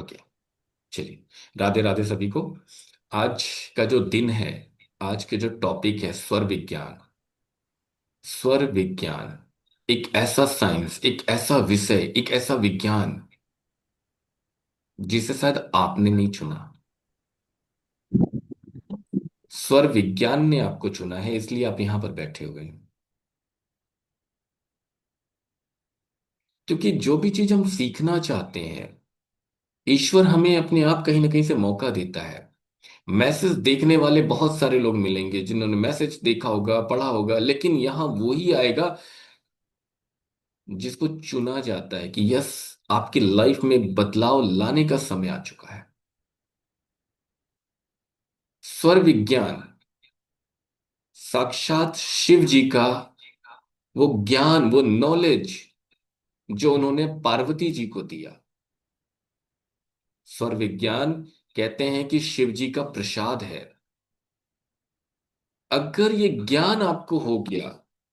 Okay, चलिए। राधे राधे सभी को। आज का जो दिन है, आज के जो टॉपिक है स्वर विज्ञान। स्वर विज्ञान एक ऐसा साइंस, एक ऐसा विषय, एक ऐसा विज्ञान जिसे शायद आपने नहीं चुना। स्वर विज्ञान ने आपको चुना है, इसलिए आप यहां पर बैठे हुए हैं। क्योंकि जो भी चीज हम सीखना चाहते हैं, ईश्वर हमें अपने आप कहीं ना कहीं से मौका देता है। मैसेज देखने वाले बहुत सारे लोग मिलेंगे जिन्होंने मैसेज देखा होगा, पढ़ा होगा, लेकिन यहां वो ही आएगा जिसको चुना जाता है कि यस, आपकी लाइफ में बदलाव लाने का समय आ चुका है। स्वर विज्ञान साक्षात शिव जी का वो ज्ञान, वो नॉलेज जो उन्होंने पार्वती जी को दिया। स्वर विज्ञान कहते हैं कि शिव जी का प्रसाद है। अगर ये ज्ञान आपको हो गया,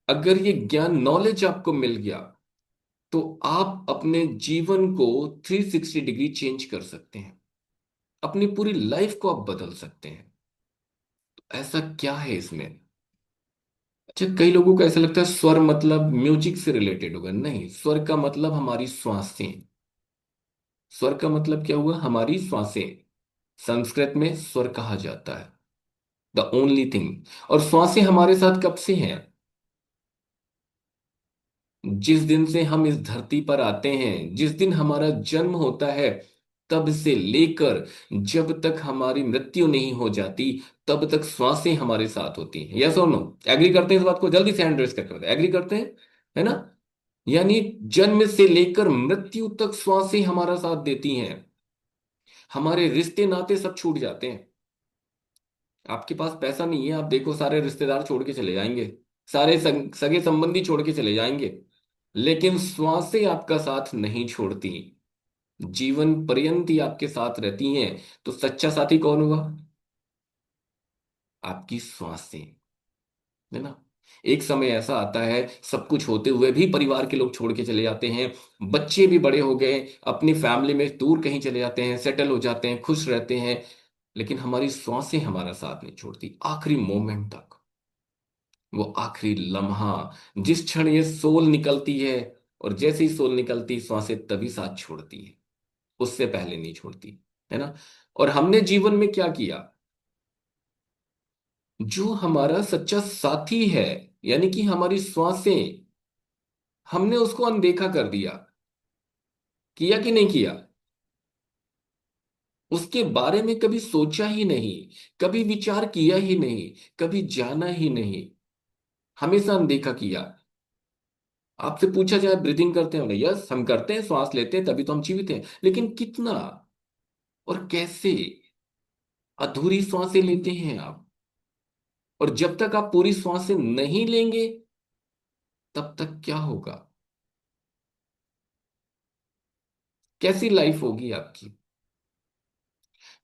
अगर ये ज्ञान नॉलेज आपको मिल गया, तो आप अपने जीवन को 360 डिग्री चेंज कर सकते हैं। अपनी पूरी लाइफ को आप बदल सकते हैं। ऐसा क्या है इसमें? अच्छा, कई लोगों को ऐसा लगता है स्वर मतलब म्यूजिक से रिलेटेड होगा। नहीं, स्वर का मतलब हमारी श्वासें। स्वर का मतलब क्या हुआ? हमारी श्वासें। संस्कृत में स्वर कहा जाता है, द ओनली थिंग। और श्वासें हमारे साथ कब से हैं? जिस दिन से हम इस धरती पर आते हैं, जिस दिन हमारा जन्म होता है, तब से लेकर जब तक हमारी मृत्यु नहीं हो जाती, तब तक श्वासें हमारे साथ होती हैं। यस और नो? एग्री करते हैं इस बात को? जल्दी से हैंड रेस करके बताएं, एग्री करते हैं? है ना? यानी जन्म से लेकर मृत्यु तक श्वासें हमारा साथ देती हैं। हमारे रिश्ते नाते सब छूट जाते हैं। आपके पास पैसा नहीं है, आप देखो सारे रिश्तेदार छोड़ के चले जाएंगे, सारे सगे संबंधी छोड़ के चले जाएंगे, लेकिन श्वासें आपका साथ नहीं छोड़ती, जीवन पर्यंत ही आपके साथ रहती हैं। तो सच्चा साथी कौन हुआ? आपकी श्वासें। है ना? एक समय ऐसा आता है, सब कुछ होते हुए भी परिवार के लोग छोड़ के चले जाते हैं, बच्चे भी बड़े हो गए, अपनी फैमिली में दूर कहीं चले जाते हैं, सेटल हो जाते हैं, खुश रहते हैं, लेकिन हमारी श्वासें हमारा साथ नहीं छोड़ती आखिरी मोमेंट तक। वो आखिरी लम्हा, जिस क्षण ये सोल निकलती है, और जैसे ही सोल निकलती, श्वासें तभी साथ छोड़ती है, उससे पहले नहीं छोड़ती। है ना? और हमने जीवन में क्या किया? जो हमारा सच्चा साथी है, यानी कि हमारी श्वासें, हमने उसको अनदेखा कर दिया। किया कि नहीं किया? उसके बारे में कभी सोचा ही नहीं, कभी विचार किया ही नहीं, कभी जाना ही नहीं, हमेशा अनदेखा किया। आपसे पूछा जाए ब्रीदिंग करते हैं? यस, हम करते हैं, श्वास लेते हैं, तभी तो हम जीवित हैं, लेकिन कितना और कैसे? अधूरी श्वासें लेते हैं आप। और जब तक आप पूरी श्वासें नहीं लेंगे, तब तक क्या होगा? कैसी लाइफ होगी आपकी?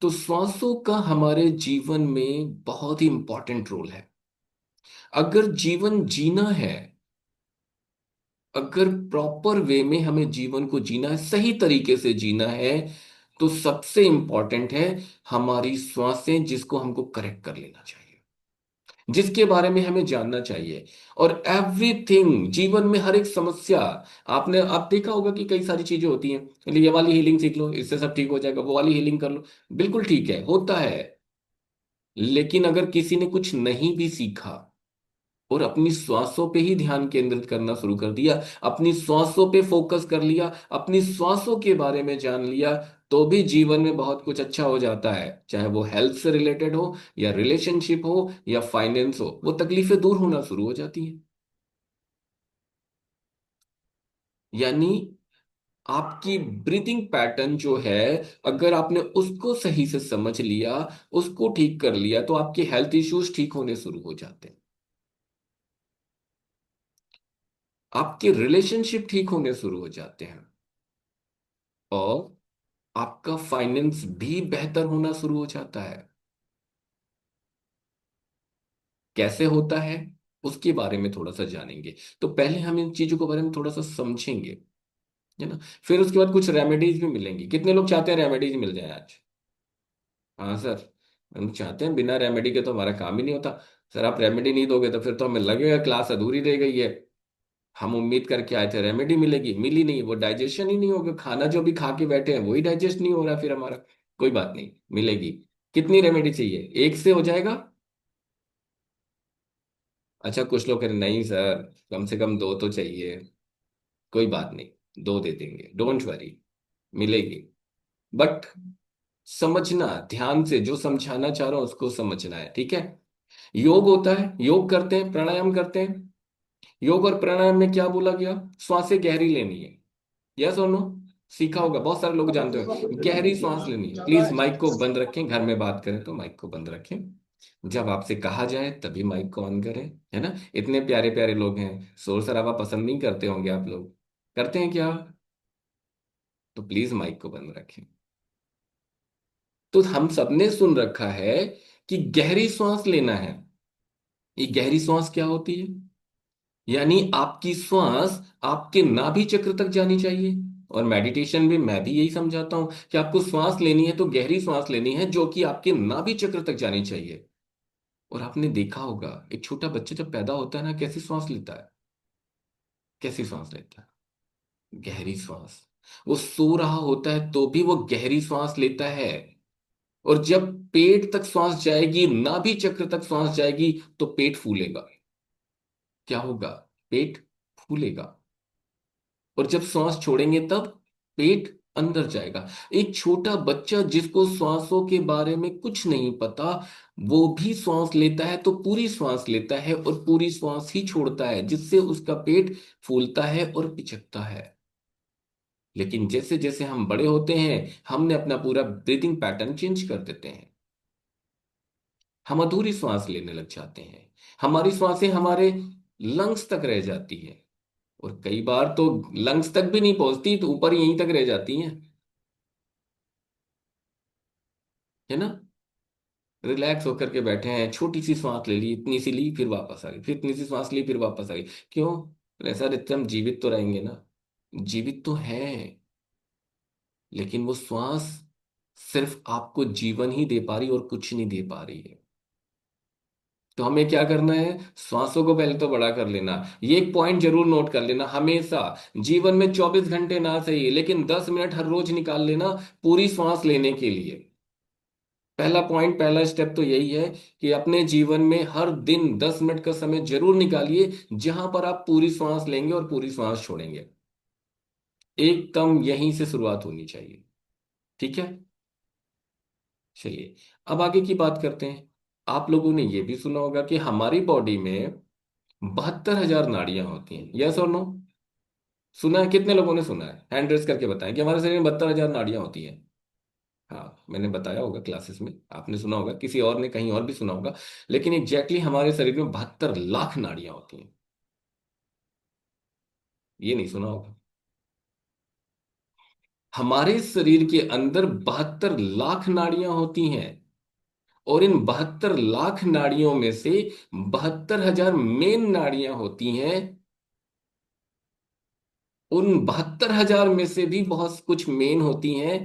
तो श्वासों का हमारे जीवन में बहुत ही इंपॉर्टेंट रोल है। अगर जीवन जीना है, अगर प्रॉपर वे में हमें जीवन को जीना है, सही तरीके से जीना है, तो सबसे इंपॉर्टेंट है हमारी श्वासें, जिसको हमको करेक्ट कर लेना चाहिए, जिसके बारे में हमें जानना चाहिए। और एवरीथिंग, जीवन में हर एक समस्या, आप देखा होगा कि कई सारी चीजें होती हैं, ये वाली हीलिंग सीख लो, इससे सब ठीक हो जाएगा, वो वाली हीलिंग कर लो। बिल्कुल ठीक है, होता है। लेकिन अगर किसी ने कुछ नहीं भी सीखा और अपनी श्वासों पे ही ध्यान केंद्रित करना शुरू कर दिया, अपनी श्वासों पे फोकस कर लिया, अपनी श्वासों के बारे में जान लिया, तो भी जीवन में बहुत कुछ अच्छा हो जाता है। चाहे वो हेल्थ से रिलेटेड हो, या रिलेशनशिप हो, या फाइनेंस हो, वो तकलीफें दूर होना शुरू हो जाती हैं। यानी आपकी ब्रीदिंग पैटर्न जो है, अगर आपने उसको सही से समझ लिया, उसको ठीक कर लिया, तो आपके हेल्थ इश्यूज ठीक होने शुरू हो जाते हैं, आपके रिलेशनशिप ठीक होने शुरू हो जाते हैं, और आपका फाइनेंस भी बेहतर होना शुरू हो जाता है। कैसे होता है, उसके बारे में थोड़ा सा जानेंगे। तो पहले हम इन चीजों के बारे में थोड़ा सा समझेंगे। है ना। फिर उसके बाद कुछ रेमेडीज भी मिलेंगी। कितने लोग चाहते हैं रेमेडीज मिल जाए आज? हाँ सर, हम चाहते हैं, बिना रेमेडी के तो हमारा काम ही नहीं होता। सर आप रेमेडी नहीं दोगे तो फिर तो हमें लगेगा क्लास अधूरी रह गई है। हम उम्मीद करके आए थे रेमेडी मिलेगी, मिली नहीं, वो डाइजेशन ही नहीं होगा, खाना जो भी खा के बैठे हैं वही डाइजेस्ट नहीं हो रहा फिर हमारा। कोई बात नहीं, मिलेगी। कितनी रेमेडी चाहिए, एक से हो जाएगा? अच्छा, कुछ लोग कह रहे नहीं सर, कम से कम दो तो चाहिए। कोई बात नहीं, दो दे देंगे, डोंट वरी, मिलेगी। बट समझना ध्यान से, जो समझाना चाह रहा हूं उसको समझना है, ठीक है। योग होता है, योग करते हैं, प्राणायाम करते हैं। योग और प्राणायाम में क्या बोला गया? श्वासें गहरी लेनी है। यस और नो? सीखा होगा, बहुत सारे लोग जानते हो, गहरी सांस लेनी है। प्लीज माइक को बंद रखें, घर में बात करें तो माइक को बंद रखें। जब आपसे कहा जाए तभी माइक को ऑन करें, है ना। इतने प्यारे प्यारे लोग हैं, शोर शराबा पसंद नहीं करते होंगे आप लोग, करते हैं क्या? तो प्लीज माइक को बंद रखें। तो हम सबने सुन रखा है कि गहरी सांस लेना है। ये गहरी सांस क्या होती है? यानी आपकी श्वास आपके नाभि चक्र तक जानी चाहिए। और मेडिटेशन में मैं भी यही समझाता हूं कि आपको श्वास लेनी है तो गहरी श्वास लेनी है, जो कि आपके नाभि चक्र तक जानी चाहिए। और आपने देखा होगा, एक छोटा बच्चा जब पैदा होता है ना, कैसी श्वास लेता है? कैसी श्वास लेता है? गहरी श्वास। वो सो रहा होता है तो भी वो गहरी श्वास लेता है। और जब पेट तक श्वास जाएगी, नाभि चक्र तक श्वास जाएगी, तो पेट फूलेगा। क्या होगा? पेट फूलेगा। और जब श्वास छोड़ेंगे तब पेट अंदर जाएगा। एक छोटा बच्चा जिसको श्वासों के बारे में कुछ नहीं पता, वो भी श्वास लेता है तो पूरी श्वास लेता है और पूरी श्वास ही छोड़ता है, जिससे उसका पेट फूलता है और पिचकता है। लेकिन जैसे जैसे हम बड़े होते हैं, हमने अपना पूरा ब्रीदिंग पैटर्न चेंज कर देते हैं। हम अधूरी श्वास लेने लग जाते हैं। हमारी श्वासें हमारे लंग्स तक रह जाती हैं। और कई बार तो लंग्स तक भी नहीं पहुंचती, तो ऊपर यहीं तक रह जाती हैं, है ना। रिलैक्स होकर के बैठे हैं, छोटी सी सांस ले ली, इतनी सी ली फिर वापस आ गई, फिर इतनी सी सांस ली फिर वापस आ गई। क्यों? ऐसा रहते हम जीवित तो रहेंगे ना। जीवित तो है, लेकिन वो श्वास सिर्फ आपको जीवन ही दे पा रही और कुछ नहीं दे पा रही है। तो हमें क्या करना है? श्वासों को पहले तो बड़ा कर लेना। ये एक पॉइंट जरूर नोट कर लेना हमेशा, जीवन में 24 घंटे ना सही लेकिन 10 मिनट हर रोज निकाल लेना पूरी श्वास लेने के लिए। पहला पॉइंट, पहला स्टेप तो यही है कि अपने जीवन में हर दिन 10 मिनट का समय जरूर निकालिए, जहां पर आप पूरी सांस लेंगे और पूरी सांस छोड़ेंगे। एकदम यहीं से शुरुआत होनी चाहिए, ठीक है। चलिए, अब आगे की बात करते हैं। आप लोगों ने ये भी सुना होगा कि हमारी बॉडी में 72,000 नाड़ियां होती हैं। यस और नो? सुना है? कितने लोगों ने सुना है? हैंड रेस करके बताएं कि हमारे शरीर में 72,000 नाड़ियां होती हैं। हाँ, मैंने बताया होगा क्लासेस में, आपने सुना होगा, किसी और ने कहीं और भी सुना होगा। लेकिन एग्जैक्टली हमारे शरीर में 72 लाख नाड़ियां होती हैं। ये नहीं सुना होगा? हमारे शरीर के अंदर 72 लाख नाड़ियां होती हैं। और इन 72 लाख नाड़ियों में से 72,000 मेन नाड़ियां होती हैं। उन 72,000 में से भी बहुत कुछ मेन होती हैं।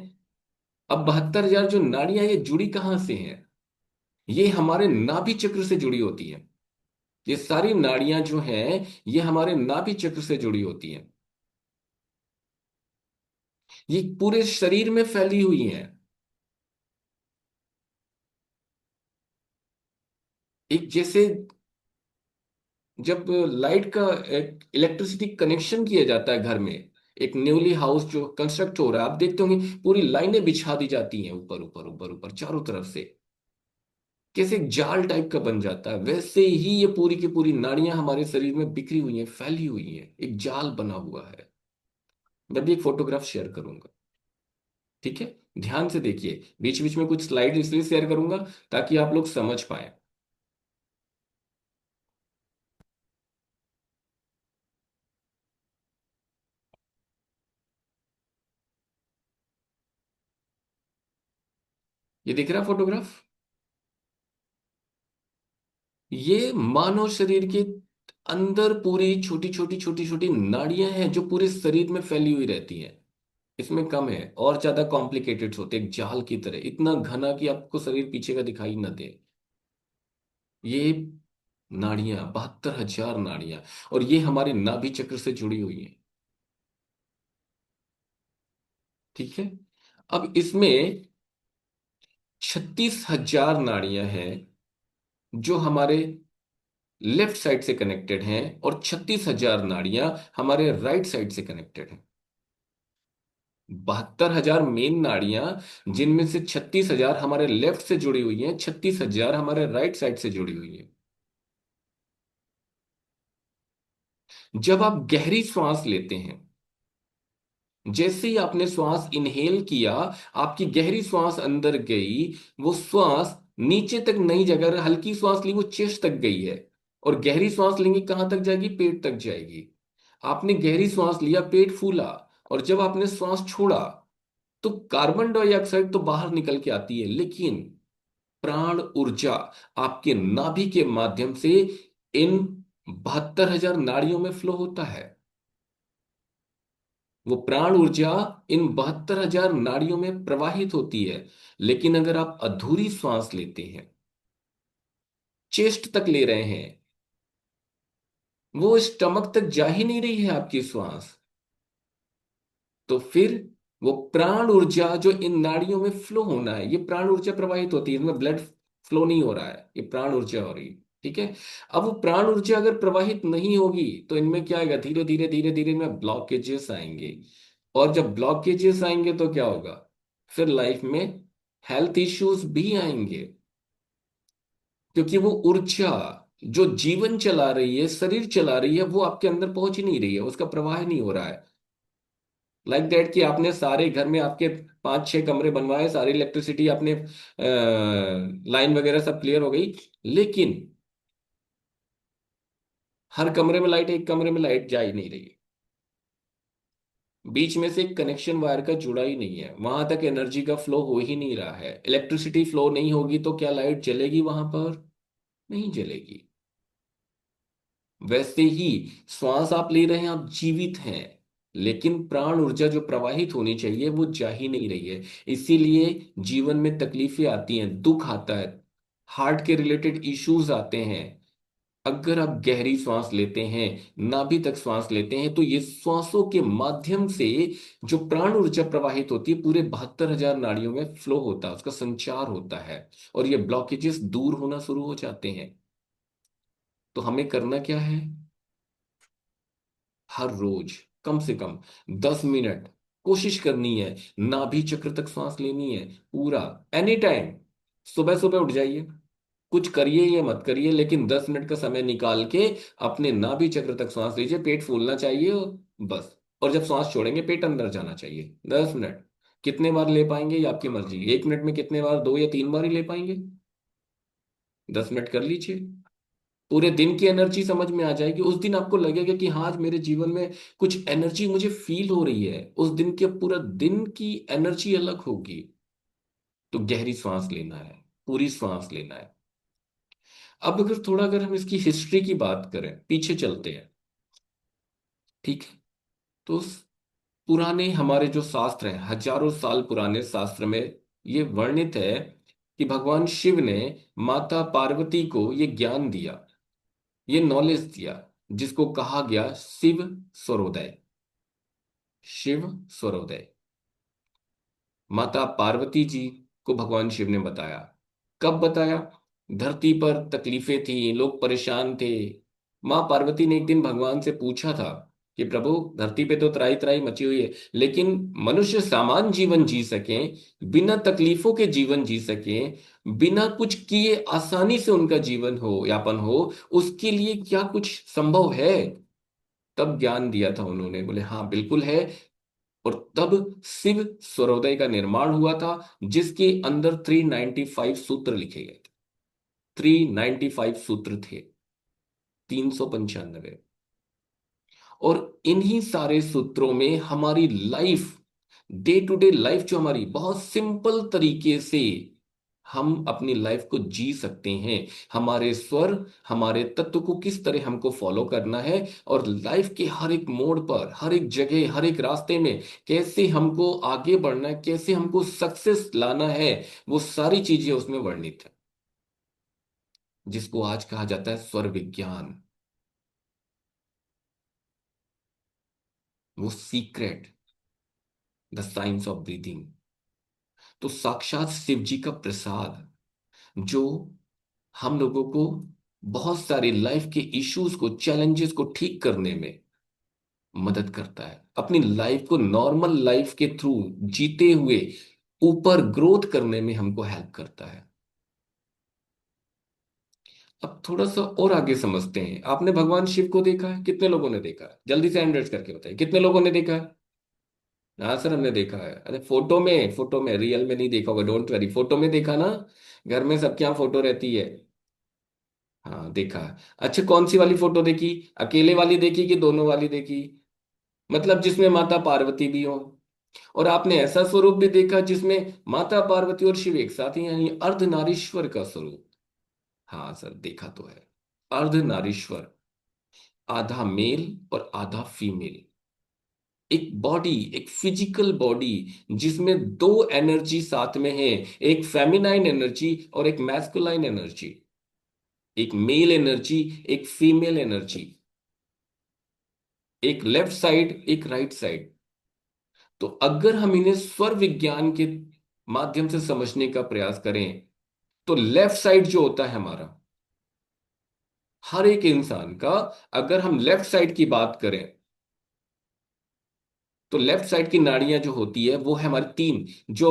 अब 72,000 जो नाड़ियां, ये जुड़ी कहां से हैं? ये हमारे नाभि चक्र से जुड़ी होती हैं। ये सारी नाड़ियां जो हैं, ये हमारे नाभि चक्र से जुड़ी होती हैं। ये पूरे शरीर में फैली हुई हैं। एक जैसे जब लाइट का इलेक्ट्रिसिटी कनेक्शन किया जाता है घर में, एक न्यूली हाउस जो कंस्ट्रक्ट हो रहा है, आप देखते होंगे पूरी लाइनें बिछा दी जाती हैं ऊपर ऊपर ऊपर ऊपर चारों तरफ से, कैसे एक जाल टाइप का बन जाता है, वैसे ही ये पूरी की पूरी नाड़ियां हमारे शरीर में बिखरी हुई हैं, फैली हुई हैं, एक जाल बना हुआ है। मैं भी एक फोटोग्राफ शेयर करूंगा, ठीक है। ध्यान से देखिए, बीच बीच में कुछ स्लाइड इसलिए शेयर करूंगा ताकि आप लोग समझ पाए। ये दिख रहा फोटोग्राफ? ये मानव शरीर के अंदर पूरी छोटी छोटी छोटी छोटी नाड़ियां हैं जो पूरे शरीर में फैली हुई रहती हैं। इसमें कम है, और ज्यादा कॉम्प्लिकेटेड होते, एक जाल की तरह इतना घना कि आपको शरीर पीछे का दिखाई न दे। ये नाड़ियां, 72,000 नाड़ियां, और ये हमारे नाभि चक्र से जुड़ी हुई हैं। ठीक है। अब इसमें 36,000 नाड़ियां हैं जो हमारे लेफ्ट साइड से कनेक्टेड हैं, और 36,000 नाड़ियां हमारे राइट साइड से कनेक्टेड हैं। 72,000 मेन नाड़ियां, जिनमें से 36,000 हमारे लेफ्ट से जुड़ी हुई हैं, 36,000 हमारे राइट साइड से जुड़ी हुई हैं। जब आप गहरी श्वास लेते हैं, जैसे ही आपने श्वास इनहेल किया, आपकी गहरी श्वास अंदर गई, वो श्वास नीचे तक नहीं जाएगी। अगर हल्की श्वास ली वो चेस्ट तक गई है, और गहरी श्वास लेंगे कहां तक जाएगी? पेट तक जाएगी। आपने गहरी श्वास लिया, पेट फूला, और जब आपने श्वास छोड़ा तो कार्बन डाइऑक्साइड तो बाहर निकल के आती है, लेकिन प्राण ऊर्जा आपके नाभि के माध्यम से इन 72,000 नाड़ियों में फ्लो होता है। वो प्राण ऊर्जा इन 72,000 नाड़ियों में प्रवाहित होती है। लेकिन अगर आप अधूरी श्वास लेते हैं, चेस्ट तक ले रहे हैं, वो स्टमक तक जा ही नहीं रही है आपकी श्वास, तो फिर वो प्राण ऊर्जा जो इन नाड़ियों में फ्लो होना है, ये प्राण ऊर्जा प्रवाहित होती है, इनमें ब्लड फ्लो नहीं हो रहा है, ये प्राण ऊर्जा हो रही है। ठीक है। अब वो प्राण ऊर्जा अगर प्रवाहित नहीं होगी तो इनमें क्या आएगा? धीरे धीरे धीरे धीरे इनमें ब्लॉकेजेस आएंगे, और जब ब्लॉकेजेस आएंगे तो क्या होगा? फिर लाइफ में हेल्थ इश्यूज भी आएंगे, क्योंकि वो ऊर्जा जो जीवन चला रही है, शरीर चला रही है, वो आपके अंदर पहुंच ही नहीं रही है, उसका प्रवाह नहीं हो रहा है। लाइक दैट कि आपने सारे घर में आपके 5-6 कमरे बनवाए, सारी इलेक्ट्रिसिटी आपने लाइन वगैरह सब क्लियर हो गई, लेकिन हर कमरे में लाइट, एक कमरे में लाइट जा ही नहीं रही। बीच में से एक कनेक्शन वायर का जुड़ा ही नहीं है, वहां तक एनर्जी का फ्लो हो ही नहीं रहा है। इलेक्ट्रिसिटी फ्लो नहीं होगी तो क्या लाइट जलेगी वहां पर? नहीं जलेगी। वैसे ही श्वास आप ले रहे हैं, आप जीवित हैं, लेकिन प्राण ऊर्जा जो प्रवाहित होनी चाहिए वो जा ही नहीं रही है। इसीलिए जीवन में तकलीफें आती हैं, दुख आता है, हार्ट के रिलेटेड इश्यूज आते हैं। अगर आप गहरी श्वास लेते हैं, नाभि तक श्वास लेते हैं, तो ये श्वासों के माध्यम से जो प्राण ऊर्जा प्रवाहित होती है, पूरे 72,000 नाड़ियों में फ्लो होता है, उसका संचार होता है, और ये ब्लॉकेजेस दूर होना शुरू हो जाते हैं। तो हमें करना क्या है? हर रोज कम से कम 10 मिनट कोशिश करनी है, नाभि चक्र तक सांस लेनी है पूरा, एनी टाइम। सुबह सुबह उठ जाइए, कुछ करिए या मत करिए, लेकिन 10 मिनट का समय निकाल के अपने नाभि चक्र तक सांस लीजिए। पेट फूलना चाहिए बस, और जब सांस छोड़ेंगे पेट अंदर जाना चाहिए। 10 मिनट कितने बार ले पाएंगे ये आपकी मर्जी, 1 मिनट में कितने बार, 2 या 3 बार ही ले पाएंगे। 10 मिनट कर लीजिए, पूरे दिन की एनर्जी समझ में आ जाएगी। उस दिन आपको लगेगा कि हाँ, आज मेरे जीवन में कुछ एनर्जी मुझे फील हो रही है, उस दिन के पूरा दिन की एनर्जी अलग होगी। तो गहरी सांस लेना है, पूरी सांस लेना है। अब अगर हम इसकी हिस्ट्री की बात करें, पीछे चलते हैं। ठीक है। तो पुराने हमारे जो शास्त्र हैं, हजारों साल पुराने शास्त्र में ये वर्णित है कि भगवान शिव ने माता पार्वती को ये ज्ञान दिया, ये नॉलेज दिया, जिसको कहा गया शिव स्वरोदय। शिव स्वरोदय माता पार्वती जी को भगवान शिव ने बताया। कब बताया? धरती पर तकलीफें थी, लोग परेशान थे। मां पार्वती ने एक दिन भगवान से पूछा था कि प्रभु, धरती पे तो त्राही त्राही मची हुई है, लेकिन मनुष्य सामान्य जीवन जी सके, बिना तकलीफों के जीवन जी सके, बिना कुछ किए आसानी से उनका जीवन हो, यापन हो, उसके लिए क्या कुछ संभव है? तब ज्ञान दिया था उन्होंने, बोले हाँ बिल्कुल है। और तब शिव स्वरोदय का निर्माण हुआ था, जिसके अंदर 395 सूत्र लिखे गए थे। 395 सूत्र थे, 395। और इन्हीं सारे सूत्रों में हमारी life, day to day life जो हमारी बहुत सिंपल तरीके से हम अपनी लाइफ को जी सकते हैं। हमारे स्वर, हमारे तत्व को किस तरह हमको फॉलो करना है, और लाइफ के हर एक मोड़ पर, हर एक जगह, हर एक रास्ते में कैसे हमको आगे बढ़ना है, कैसे हमको सक्सेस लाना है, वो सारी चीजें उसमें वर्णित है, जिसको आज कहा जाता है स्वर विज्ञान, वो secret, the science of breathing. तो साक्षात शिव जी का प्रसाद, जो हम लोगों को बहुत सारे लाइफ के इश्यूज को, चैलेंजेस को ठीक करने में मदद करता है, अपनी लाइफ को नॉर्मल लाइफ के थ्रू जीते हुए ऊपर ग्रोथ करने में हमको हेल्प करता है। अब थोड़ा सा और आगे समझते हैं। आपने भगवान शिव को देखा है? कितने लोगों ने देखा है? जल्दी से हैंड रेज करके बताइए, कितने लोगों ने देखा है? हाँ सर, हमने देखा है। अरे फोटो में, फोटो में, रियल में नहीं देखा होगा, डोंट वरी, फोटो में देखा ना। घर में सबके यहाँ फोटो रहती है। हाँ देखा है। अच्छा, कौन सी वाली फोटो देखी? अकेले वाली देखी कि दोनों वाली देखी? मतलब जिसमें माता पार्वती भी हो, और आपने ऐसा स्वरूप भी देखा जिसमें माता पार्वती और शिव एक साथ ही, यानी अर्धनारीश्वर का स्वरूप। हाँ सर, देखा तो है। अर्धनारीश्वर, आधा मेल और आधा फीमेल, एक बॉडी, एक फिजिकल बॉडी जिसमें दो एनर्जी साथ में है, एक फेमिनाइन एनर्जी और एक मैस्कुलाइन एनर्जी, एक मेल एनर्जी, एक फीमेल एनर्जी, एक लेफ्ट साइड, एक राइट साइड। तो अगर हम इन्हें स्वर विज्ञान के माध्यम से समझने का प्रयास करें, तो लेफ्ट साइड जो होता है हमारा, हर एक इंसान का, अगर हम लेफ्ट साइड की बात करें, तो लेफ्ट साइड की नाड़ियां जो होती है वो है हमारी तीन, जो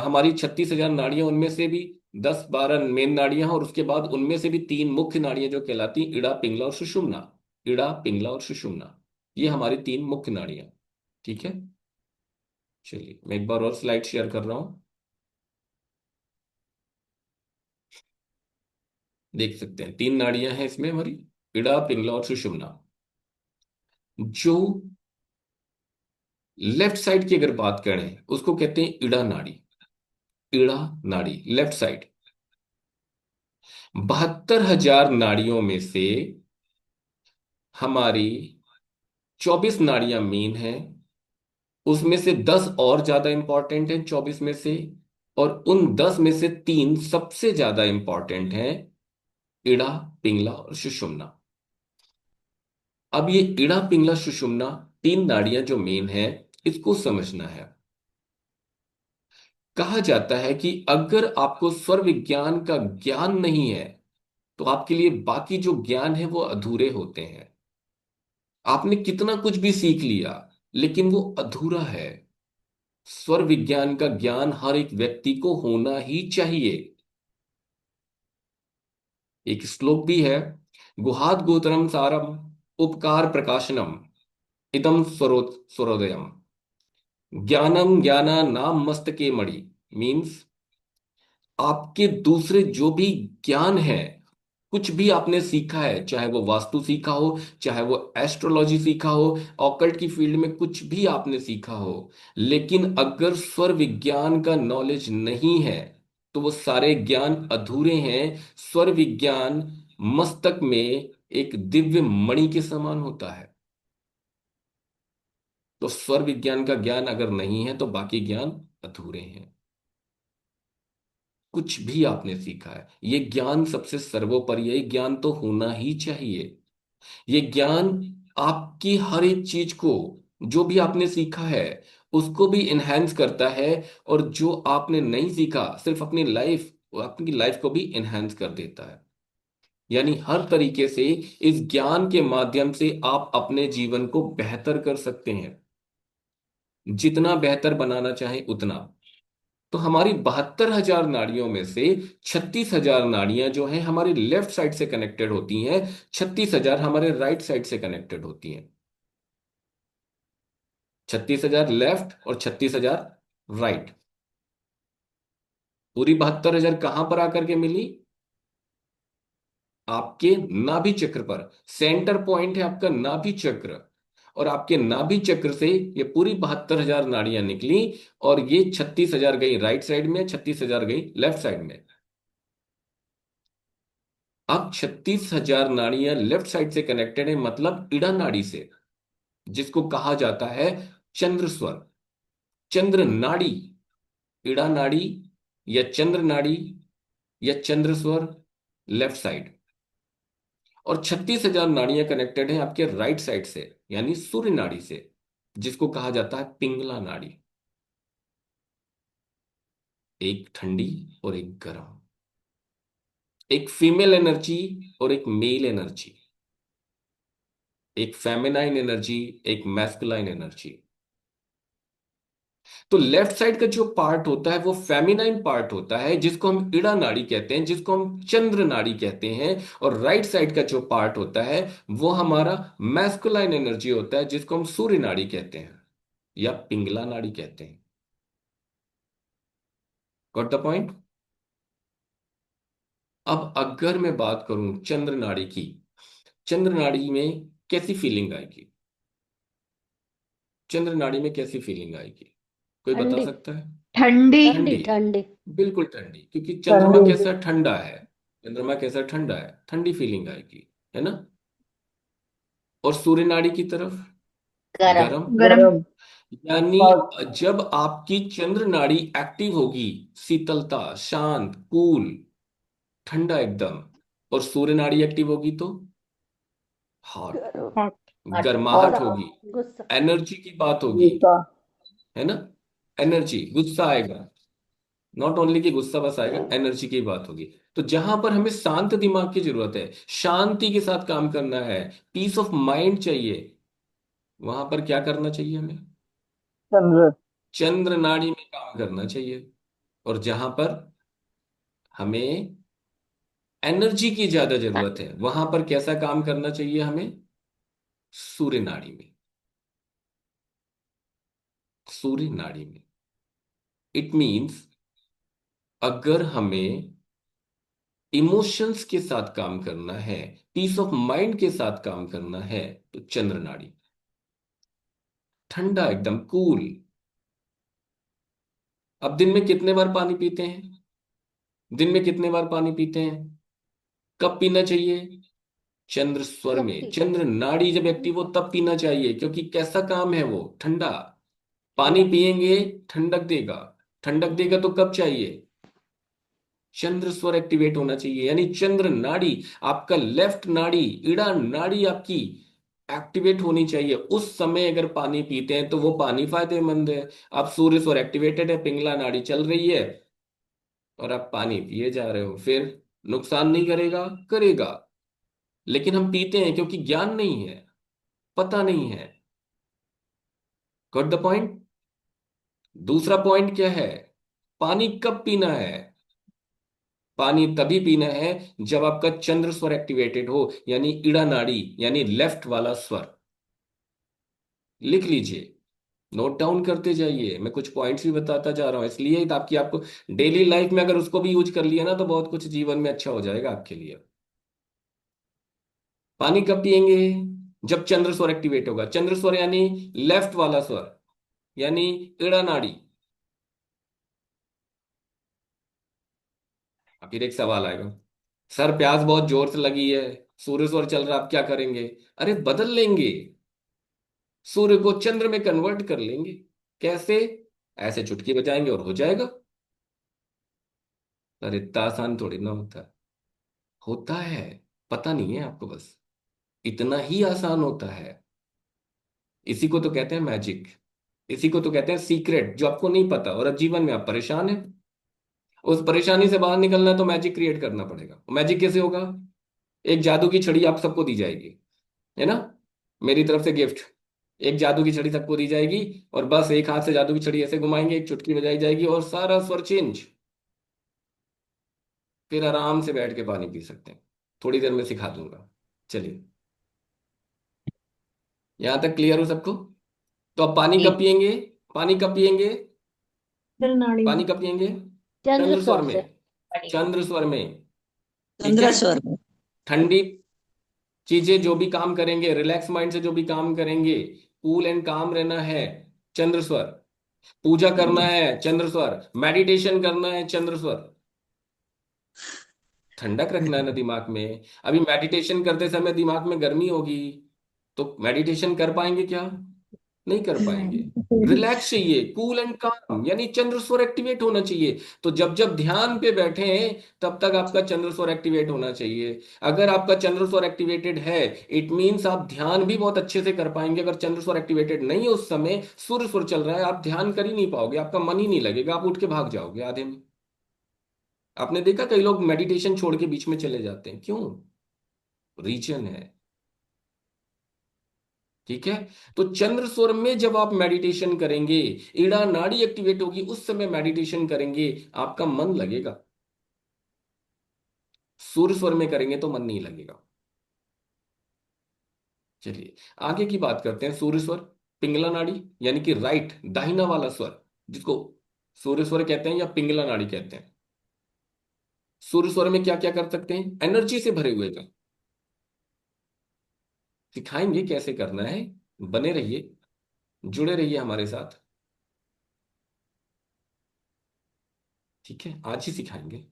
हमारी 36,000 नाड़ियां, उनमें से भी 10-12 मेन नाड़ियां हैं, और उसके बाद उनमें से भी तीन मुख्य नाड़ियां जो कहलाती हैं, इड़ा, पिंगला और सुषुम्ना। इड़ा, पिंगला और सुषुम्ना, ये हमारी तीन मुख्य नाड़ियां। ठीक है, चलिए मैं एक बार और स्लाइड शेयर कर रहा हूं, देख सकते हैं तीन नाड़ियां हैं इसमें हमारी, इड़ा, पिंगला और सुषुम्ना। जो लेफ्ट साइड की अगर बात करें, उसको कहते हैं इड़ा नाड़ी। इड़ा नाड़ी, लेफ्ट साइड। 72,000 नाड़ियों में से हमारी 24 नाड़ियां मेन हैं, उसमें से 10 और ज्यादा इंपॉर्टेंट हैं 24 में से, और उन 10 में से तीन सबसे ज्यादा इंपॉर्टेंट हैं, इड़ा, पिंगला और सुषुम्ना। अब ये इड़ा, पिंगला, सुषुम्ना, तीन नाड़ियां जो मेन है, इसको समझना है। कहा जाता है कि अगर आपको स्वर विज्ञान का ज्ञान नहीं है, तो आपके लिए बाकी जो ज्ञान है वो अधूरे होते हैं। आपने कितना कुछ भी सीख लिया, लेकिन वो अधूरा है। स्वर विज्ञान का ज्ञान हर एक व्यक्ति को होना ही चाहिए। एक श्लोक भी है, गुहाद गोचरम सारम, उपकार प्रकाशनम, इदम स्वरोदयम, ज्ञानम ज्ञाना नाम मस्तके मणि। मीन्स, आपके दूसरे जो भी ज्ञान है, कुछ भी आपने सीखा है, चाहे वो वास्तु सीखा हो, चाहे वो एस्ट्रोलॉजी सीखा हो, ऑकल्ट की फील्ड में कुछ भी आपने सीखा हो, लेकिन अगर स्वर विज्ञान का नॉलेज नहीं है, तो वो सारे ज्ञान अधूरे हैं। स्वर विज्ञान मस्तक में एक दिव्य मणि के समान होता है। तो स्वर विज्ञान का ज्ञान अगर नहीं है, तो बाकी ज्ञान अधूरे हैं। कुछ भी आपने सीखा है, ये ज्ञान सबसे सर्वोपरि है, ये ज्ञान तो होना ही चाहिए। ये ज्ञान आपकी हर एक चीज को, जो भी आपने सीखा है, उसको भी इनहेंस करता है, और जो आपने नहीं सीखा, सिर्फ अपनी लाइफ, आपकी लाइफ को भी इनहेंस कर देता है। यानी हर तरीके से इस ज्ञान के माध्यम से आप अपने जीवन को बेहतर कर सकते हैं, जितना बेहतर बनाना चाहे उतना। तो हमारी 72,000 नाड़ियों में से 36,000 नाड़ियां जो हैं हमारी लेफ्ट साइड से कनेक्टेड होती हैं, 36,000 हमारे राइट साइड से कनेक्टेड होती हैं। 36,000 लेफ्ट और 36,000 राइट। पूरी 72,000 कहां पर आकर के मिली? आपके नाभि चक्र पर। सेंटर पॉइंट है आपका नाभि चक्र, और आपके नाभि चक्र से ये पूरी 72,000 नाड़ियां निकली, और ये 36,000 गई राइट साइड में, 36,000 गई लेफ्ट साइड में। अब 36,000 नाड़ियां लेफ्ट साइड से कनेक्टेड है, मतलब इड़ा नाड़ी से, जिसको कहा जाता है चंद्र स्वर, चंद्र नाड़ी, इड़ा नाड़ी या चंद्र नाड़ी या चंद्र स्वर, लेफ्ट साइड। और 36,000 नाड़ियां कनेक्टेड हैं आपके राइट साइड से, यानी सूर्य नाड़ी से, जिसको कहा जाता है पिंगला नाड़ी। एक ठंडी और एक गर्म, एक फीमेल एनर्जी और एक मेल एनर्जी, एक फेमिनाइन एनर्जी, एक मैस्कुलाइन एनर्जी। तो लेफ्ट साइड का जो पार्ट होता है वो फेमिनाइन पार्ट होता है, जिसको हम इड़ा नाड़ी कहते हैं, जिसको हम चंद्र नाड़ी कहते हैं। और राइट साइड का जो पार्ट होता है वो हमारा मैस्कुलाइन एनर्जी होता है, जिसको हम सूर्य नाड़ी कहते हैं या पिंगला नाड़ी कहते हैं। Got the point? अब अगर मैं बात करूं चंद्र नाड़ी की, चंद्र नाड़ी में कैसी फीलिंग आएगी? चंद्र नाड़ी में कैसी फीलिंग आएगी? कोई बता ठंडी। सकता है? ठंडी। ठंडी। ठंडी। बिल्कुल ठंडी, क्योंकि चंद्रमा ठंडी। कैसा ठंडा है। चंद्रमा कैसा ठंडा है, ठंडी फीलिंग आएगी, है ना। और सूर्य नाड़ी की तरफ गरम। गर्म। गरम। यानी बहुत। जब आपकी चंद्र नाड़ी एक्टिव होगी, शीतलता, शांत, कूल, ठंडा एकदम। और सूर्य नाड़ी एक्टिव होगी तो हॉट, गरम। हॉट। हट। गर्माहट गुस्सा। होगी, गुस्सा। एनर्जी की बात होगी, गुस्सा। है ना। एनर्जी, गुस्सा आएगा। नॉट ओनली कि गुस्सा बस आएगा, एनर्जी की बात होगी। तो जहां पर हमें शांत दिमाग की जरूरत है, शांति के साथ काम करना है, पीस ऑफ माइंड चाहिए, वहां पर क्या करना चाहिए हमें? चंद्र। चंद्र नाड़ी में काम करना चाहिए। और जहां पर हमें एनर्जी की ज्यादा जरूरत है, वहां पर कैसा काम करना चाहिए हमें? सूर्य नाड़ी में। सूर्य नाड़ी में इट मींस, अगर हमें इमोशंस के साथ काम करना है, पीस ऑफ माइंड के साथ काम करना है, तो चंद्र नाड़ी, ठंडा एकदम कूल। अब दिन में कितने बार पानी पीते हैं? दिन में कितने बार पानी पीते हैं? कब पीना चाहिए? चंद्र स्वर जब में, भी। चंद्र नाड़ी जब एक्टिव हो तब पीना चाहिए, क्योंकि कैसा काम है वो? ठंडा। पानी ठंडा। पिएंगे, ठंडक देगा। ठंडक देगा तो कब चाहिए? चंद्र स्वर एक्टिवेट होना चाहिए, यानी चंद्र नाड़ी, आपका लेफ्ट नाड़ी, इड़ा नाड़ी आपकी एक्टिवेट होनी चाहिए उस समय। अगर पानी पीते हैं तो वो पानी फायदेमंद है। अब सूर्य स्वर एक्टिवेटेड है, पिंगला नाड़ी चल रही है, और आप पानी पिए जा रहे हो, फिर नुकसान नहीं करेगा? करेगा। लेकिन हम पीते हैं क्योंकि ज्ञान नहीं है, पता नहीं है। Got the point? दूसरा पॉइंट क्या है? पानी कब पीना है? पानी तभी पीना है जब आपका चंद्र स्वर एक्टिवेटेड हो, यानी इड़ा नाड़ी, यानी लेफ्ट वाला स्वर। लिख लीजिए, नोट डाउन करते जाइए, मैं कुछ पॉइंट्स भी बताता जा रहा हूं इसलिए, ताकि आपको डेली लाइफ में अगर उसको भी यूज कर लिया ना तो बहुत कुछ जीवन में अच्छा हो जाएगा आपके लिए। पानी कब पिएंगे? जब चंद्र स्वर एक्टिवेट होगा। चंद्र स्वर यानी लेफ्ट वाला स्वर, यानी इड़ा नाड़ी। अब फिर एक सवाल आएगा, सर प्यास बहुत जोर से लगी है, सूर्य स्वर चल रहा है, आप क्या करेंगे? अरे बदल लेंगे, सूर्य को चंद्र में कन्वर्ट कर लेंगे। कैसे? ऐसे चुटकी बजाएंगे और हो जाएगा। पर इतना आसान थोड़ी ना होता है। होता है, पता नहीं है आपको बस, इतना ही आसान होता है। इसी को तो कहते हैं मैजिक, इसी को तो कहते हैं सीक्रेट, जो आपको नहीं पता और अब जीवन में आप परेशान हैं। उस परेशानी से बाहर निकलना है तो मैजिक क्रिएट करना पड़ेगा। मैजिक कैसे होगा? एक जादू की छड़ी आप सबको दी जाएगी, है ना, मेरी तरफ से गिफ्ट। एक जादू की छड़ी सबको दी जाएगी, और बस एक हाथ से जादू की छड़ी ऐसे घुमाएंगे, एक चुटकी बजाई जाएगी और सारा स्वर चेंज। फिर आराम से बैठ के पानी पी सकते हैं। थोड़ी देर में सिखा दूंगा। चलिए, यहां तक क्लियर हो सबको? तो अब पानी जी। कब पिएंगे? पानी कब पिएंगे? चंद्र नाड़ी में। पानी कब पिएंगे? चंद्र चंद्र स्वर स्वर से। में। चंद्र स्वर में। ठीक है। चंद्रेश्वर में। ठंडी चीजें जो भी काम करेंगे, रिलैक्स माइंड से जो भी काम करेंगे, कूल एंड काम रहना है, चंद्र स्वर। पूजा करना है, चंद्र स्वर। मेडिटेशन करना है, चंद्र स्वर। ठंडक रखना है ना दिमाग में। अभी मेडिटेशन करते समय दिमाग में गर्मी होगी, तो मेडिटेशन कर पाएंगे क्या? नहीं कर पाएंगे। नहीं। रिलैक्स चाहिए, कूल एंड काम, यानी चंद्र स्वर एक्टिवेट होना चाहिए। तो जब जब ध्यान पे बैठे हैं तब तक आपका चंद्र स्वर एक्टिवेट होना चाहिए। अगर आपका चंद्र स्वर एक्टिवेटेड है, इट मीन्स आप ध्यान भी बहुत अच्छे से कर पाएंगे। अगर चंद्र स्वर एक्टिवेटेड नहीं है, उस समय सूर्य स्वर चल रहा है, आप ध्यान कर ही नहीं पाओगे, आपका मन ही नहीं लगेगा, आप उठ के भाग जाओगे आधे में। आपने देखा कई लोग मेडिटेशन छोड़ के बीच में चले जाते हैं, क्यों? रीजन है। ठीक है। तो चंद्र स्वर में जब आप मेडिटेशन करेंगे, ईड़ा नाड़ी एक्टिवेट होगी, उस समय मेडिटेशन करेंगे, आपका मन लगेगा। सूर्य स्वर में करेंगे तो मन नहीं लगेगा। चलिए आगे की बात करते हैं। सूर्य स्वर, पिंगला नाड़ी, यानी कि राइट, दाहिना वाला स्वर, जिसको सूर्य स्वर कहते हैं या पिंगला नाड़ी कहते हैं। सूर्य स्वर में क्या क्या कर सकते हैं? एनर्जी से भरे हुए का सिखाएंगे कैसे करना है। बने रहिए, जुड़े रहिए हमारे साथ। ठीक है, आज ही सिखाएंगे।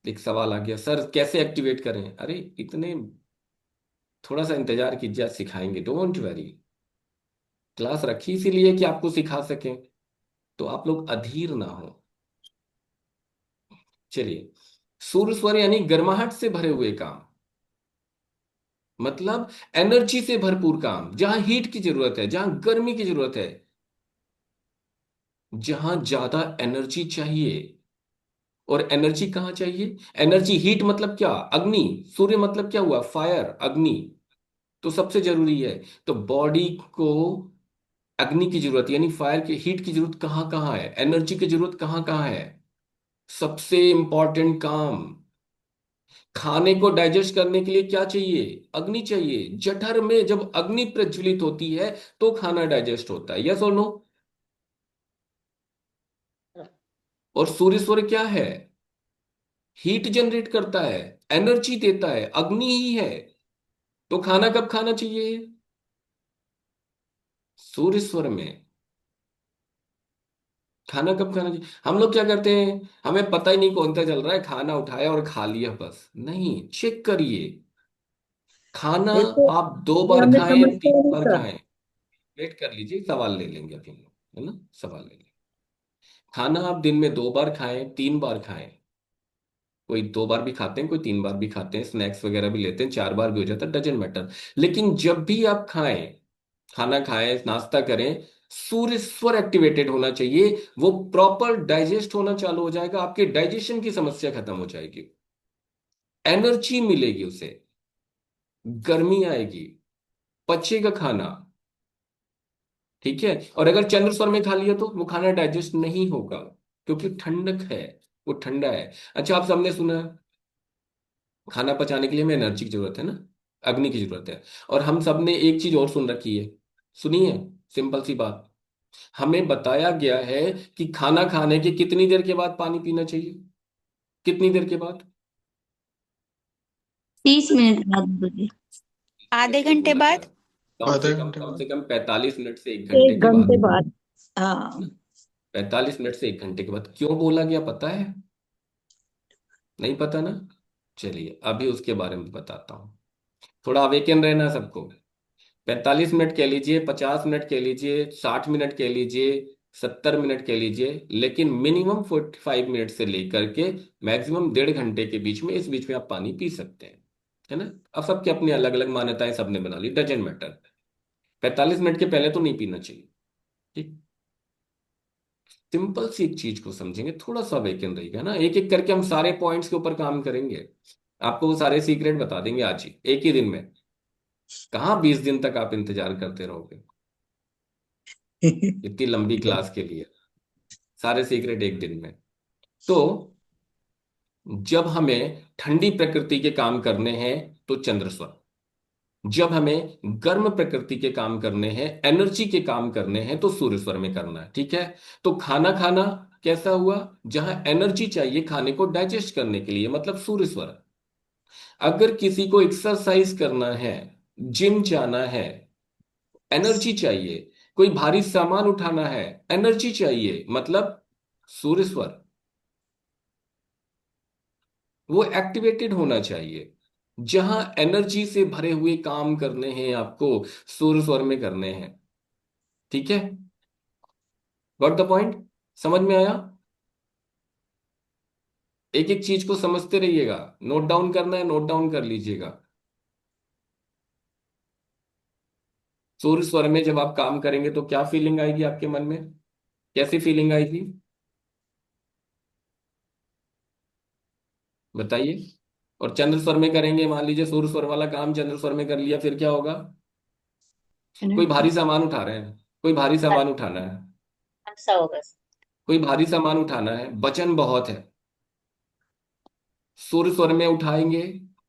एक सवाल आ गया, सर कैसे एक्टिवेट करें? अरे इतने, थोड़ा सा इंतजार कीजिए, आज सिखाएंगे, डोंट वरी। क्लास रखी इसीलिए कि आपको सिखा सकें, तो आप लोग अधीर ना हो। चलिए, सूर्य स्वर यानी गर्माहट से भरे हुए काम, मतलब एनर्जी से भरपूर काम, जहां हीट की जरूरत है, जहां गर्मी की जरूरत है, जहां ज्यादा एनर्जी चाहिए। और एनर्जी कहाँ चाहिए? एनर्जी, हीट मतलब क्या? अग्नि। सूर्य मतलब क्या हुआ? फायर, अग्नि। तो सबसे जरूरी है। तो बॉडी को अग्नि की जरूरत यानी फायर की, हीट की जरूरत कहाँ कहाँ है, एनर्जी की जरूरत कहाँ कहाँ है? सबसे इंपॉर्टेंट काम, खाने को डाइजेस्ट करने के लिए क्या चाहिए? अग्नि चाहिए। जठर में जब अग्नि प्रज्वलित होती है तो खाना डाइजेस्ट होता है, यस और नो? और सूर्य स्वर क्या है? हीट जनरेट करता है, एनर्जी देता है, अग्नि ही है। तो खाना कब खाना चाहिए? सूर्य स्वर में। खाना कब खाना चाहिए? हम लोग क्या करते हैं, हमें पता ही नहीं कौन सा चल रहा है, खाना उठाया और खा लिया बस। नहीं, चेक करिए। खाना देखो, आप दो ये बार हमें खाएं, समझते तीन हैं नहीं बार सर। खाएं, वेट कर लीजिए, सवाल ले लेंगे अभी हम लोग, है ना? सवाल ले लेंगे। खाना आप दिन में दो बार खाएं, तीन बार खाएं। कोई दो बार भी खाते हैं, कोई तीन बार भी खाते हैं, स्नैक्स वगैरह भी लेते हैं, चार बार भी हो जाता है, डजेंट मैटर। लेकिन जब भी आप खाएं, खाना खाएं, नाश्ता करें, सूर्य स्वर एक्टिवेटेड होना चाहिए। वो प्रॉपर डाइजेस्ट होना चालू हो जाएगा, आपके डाइजेशन की समस्या खत्म हो जाएगी, एनर्जी मिलेगी उसे, गर्मी आएगी, पचेगा खाना। ठीक है। और अगर चंद्र स्वर में खा लिया तो वो खाना डाइजेस्ट नहीं होगा, क्योंकि ठंडक है, वो ठंडा है। अच्छा, आप सबने सुना, खाना पचाने के लिए हमें एनर्जी की जरूरत है ना, अग्नि की जरूरत है। और हम सब ने एक चीज और सुन रखी है, सुनिए, सिंपल सी बात। हमें बताया गया है कि खाना खाने के कितनी देर के बाद पानी पीना चाहिए? कितनी देर के बाद? 30 मिनट बाद बोलिए। मिनट आधे क्यों घंटे बोला गया? बाद। आधा घंटे कम बाद। से कम 45 मिनट से एक घंटे एक के बाद, घंटे बाद। है ना? हाँ। 45 मिनट से एक घंटे के बाद क्यों बोला गया, पता है? नहीं पता ना? चलिए अभी उसके बारे में बताता हूँ। थोड़ा अवेकन रहना सबको। 45 मिनट कह लीजिए, 50 मिनट कह लीजिए, 60 मिनट कह लीजिए, 70 मिनट कह लीजिए, लेकिन मिनिमम 45 मिनट से लेकर के मैक्सिमम 1.5 घंटे के बीच में, इस बीच में आप पानी पी सकते हैं, है ना? अब सबके अपनी अलग अलग मान्यताएं सबने बना ली, डजेंट मैटर। 45 मिनट के पहले तो नहीं पीना चाहिए। ठीक। सिंपल सी एक चीज को समझेंगे, थोड़ा सा वेकन रहेगा ना, एक एक करके हम सारे पॉइंट्स के ऊपर काम करेंगे। आपको वो सारे सीक्रेट बता देंगे आज ही, एक ही दिन में। कहाँ 20 दिन तक आप इंतजार करते रहोगे इतनी लंबी क्लास के लिए? सारे सीक्रेट एक दिन में। तो जब हमें ठंडी प्रकृति के काम करने हैं तो चंद्र स्वर, जब हमें गर्म प्रकृति के काम करने हैं, एनर्जी के काम करने हैं, तो सूर्य स्वर में करना है। ठीक है। तो खाना खाना कैसा हुआ? जहां एनर्जी चाहिए खाने को डाइजेस्ट करने के लिए, मतलब सूर्य स्वर। अगर किसी को एक्सरसाइज करना है, जिम जाना है, एनर्जी चाहिए। कोई भारी सामान उठाना है, एनर्जी चाहिए, मतलब सूर्य स्वर। वो एक्टिवेटेड होना चाहिए। जहां एनर्जी से भरे हुए काम करने हैं आपको, सुर स्वर में करने हैं। ठीक है, गॉट द पॉइंट? समझ में आया? एक एक चीज को समझते रहिएगा। नोट डाउन करना है, नोट डाउन कर लीजिएगा। सुर स्वर में जब आप काम करेंगे तो क्या फीलिंग आएगी आपके मन में? कैसी फीलिंग आएगी? बताइए। और चंद्र स्वर में करेंगे, मान लीजिए सुर स्वर वाला काम चंद्र स्वर में कर लिया, फिर क्या होगा? कोई भारी एनर्जी। सामान उठा रहे हैं, कोई भारी सामान उठाना है, अच्छा होगा। कोई भारी सामान उठाना है, वजन बहुत है, सुर स्वर में उठाएंगे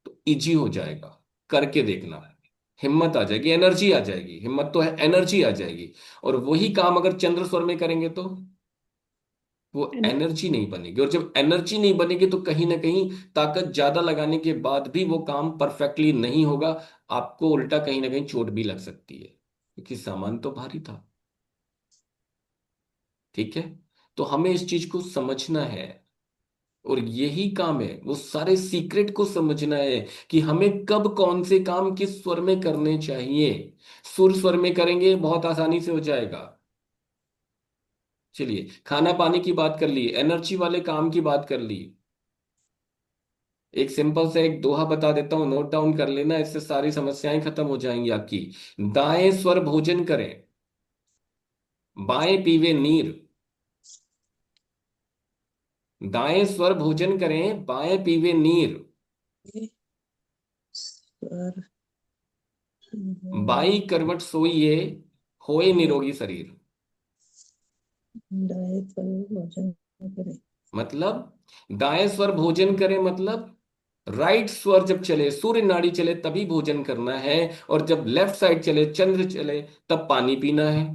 तो इजी हो जाएगा। करके देखना, हिम्मत आ जाएगी, एनर्जी आ जाएगी। हिम्मत तो है, एनर्जी आ जाएगी। और वही काम अगर चंद्र स्वर में करेंगे तो वो एनर्जी नहीं बनेगी। और जब एनर्जी नहीं बनेगी तो कहीं ना कहीं ताकत ज्यादा लगाने के बाद भी वो काम परफेक्टली नहीं होगा। आपको उल्टा कहीं ना कहीं चोट भी लग सकती है, क्योंकि सामान तो भारी था। ठीक है, तो हमें इस चीज को समझना है। और यही काम है, वो सारे सीक्रेट को समझना है कि हमें कब कौन से काम किस स्वर में करने चाहिए। सुर स्वर में करेंगे बहुत आसानी से हो जाएगा। चलिए, खाना पानी की बात कर ली, एनर्जी वाले काम की बात कर ली। एक सिंपल सा एक दोहा बता देता हूं, नोट डाउन कर लेना, इससे सारी समस्याएं खत्म हो जाएंगी आपकी। दाएं स्वर भोजन करें, बाएं पीवे नीर। दाएं स्वर भोजन करें, बाएं पीवे नीर। स्वर बाई करवट सोइए, होए निरोगी शरीर। दाएं पर भोजन करें। मतलब दाएं स्वर भोजन करें मतलब राइट स्वर जब चले, सूर्य नाड़ी चले तभी भोजन करना है। और जब लेफ्ट साइड चले, चंद्र चले, तब पानी पीना है।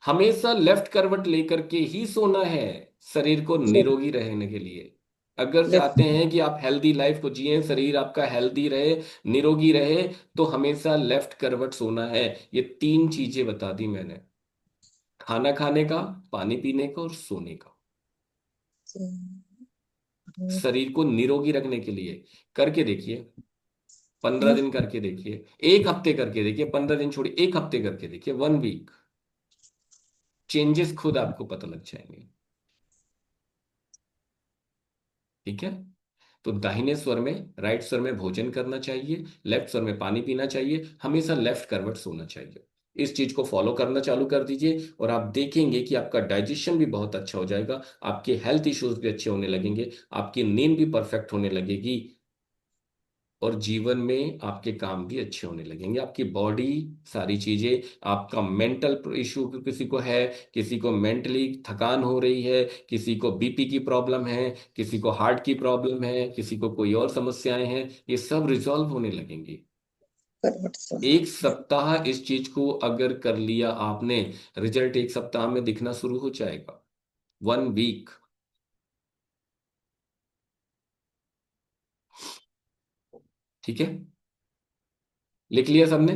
हमेशा लेफ्ट करवट लेकर के ही सोना है, शरीर को निरोगी रहने के लिए। अगर लेफ्ट। चाहते हैं कि आप हेल्दी लाइफ को जिए, शरीर आपका हेल्दी रहे, निरोगी रहे, तो हमेशा लेफ्ट करवट सोना है। ये तीन चीजें बता दी मैंने, खाना खाने का, पानी पीने का और सोने का, शरीर को निरोगी रखने के लिए। करके देखिए, 15 दिन करके देखिए, एक हफ्ते करके देखिए, 15 दिन छोड़िए, एक हफ्ते करके देखिए, 1 वीक, चेंजेस खुद आपको पता लग जाएंगे। ठीक है, तो दाहिने स्वर में, राइट स्वर में भोजन करना चाहिए, लेफ्ट स्वर में पानी पीना चाहिए, हमेशा लेफ्ट करवट सोना चाहिए। इस चीज को फॉलो करना चालू कर दीजिए और आप देखेंगे कि आपका डाइजेशन भी बहुत अच्छा हो जाएगा, आपके हेल्थ इश्यूज भी अच्छे होने लगेंगे, आपकी नींद भी परफेक्ट होने लगेगी, और जीवन में आपके काम भी अच्छे होने लगेंगे। आपकी बॉडी, सारी चीजें, आपका मेंटल इशू किसी को है, किसी को मेंटली थकान हो रही है, किसी को बीपी की प्रॉब्लम है, किसी को हार्ट की प्रॉब्लम है, किसी को कोई और समस्याएं हैं, ये सब रिजॉल्व होने लगेंगी। करवट सोना। एक सप्ताह इस चीज को अगर कर लिया आपने, रिजल्ट एक सप्ताह में दिखना शुरू हो जाएगा। 1 वीक। ठीक है, लिख लिया सबने?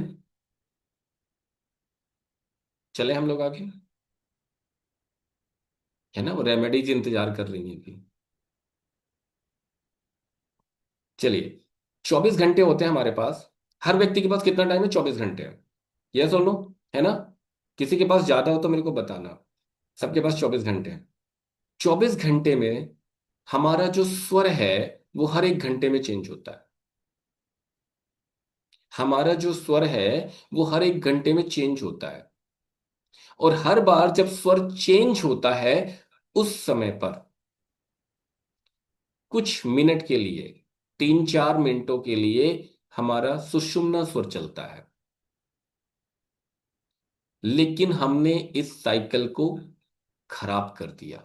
चले हम लोग आगे, है ना? वो रेमेडीज इंतजार कर रही हैं अभी। चलिए, 24 घंटे होते हैं हमारे पास। हर व्यक्ति के पास कितना टाइम है? 24 घंटे है। यस और नो? है ना? किसी के पास ज्यादा हो तो मेरे को बताना। सबके पास 24 घंटे हैं। 24 घंटे में हमारा जो स्वर है वो हर एक घंटे में चेंज होता है। हमारा जो स्वर है वो हर एक घंटे में चेंज होता है। और हर बार जब स्वर चेंज होता है, उस समय पर कुछ मिनट के लिए, 3-4 मिनटों के लिए हमारा सुषुम्ना स्वर चलता है। लेकिन हमने इस साइकिल को खराब कर दिया,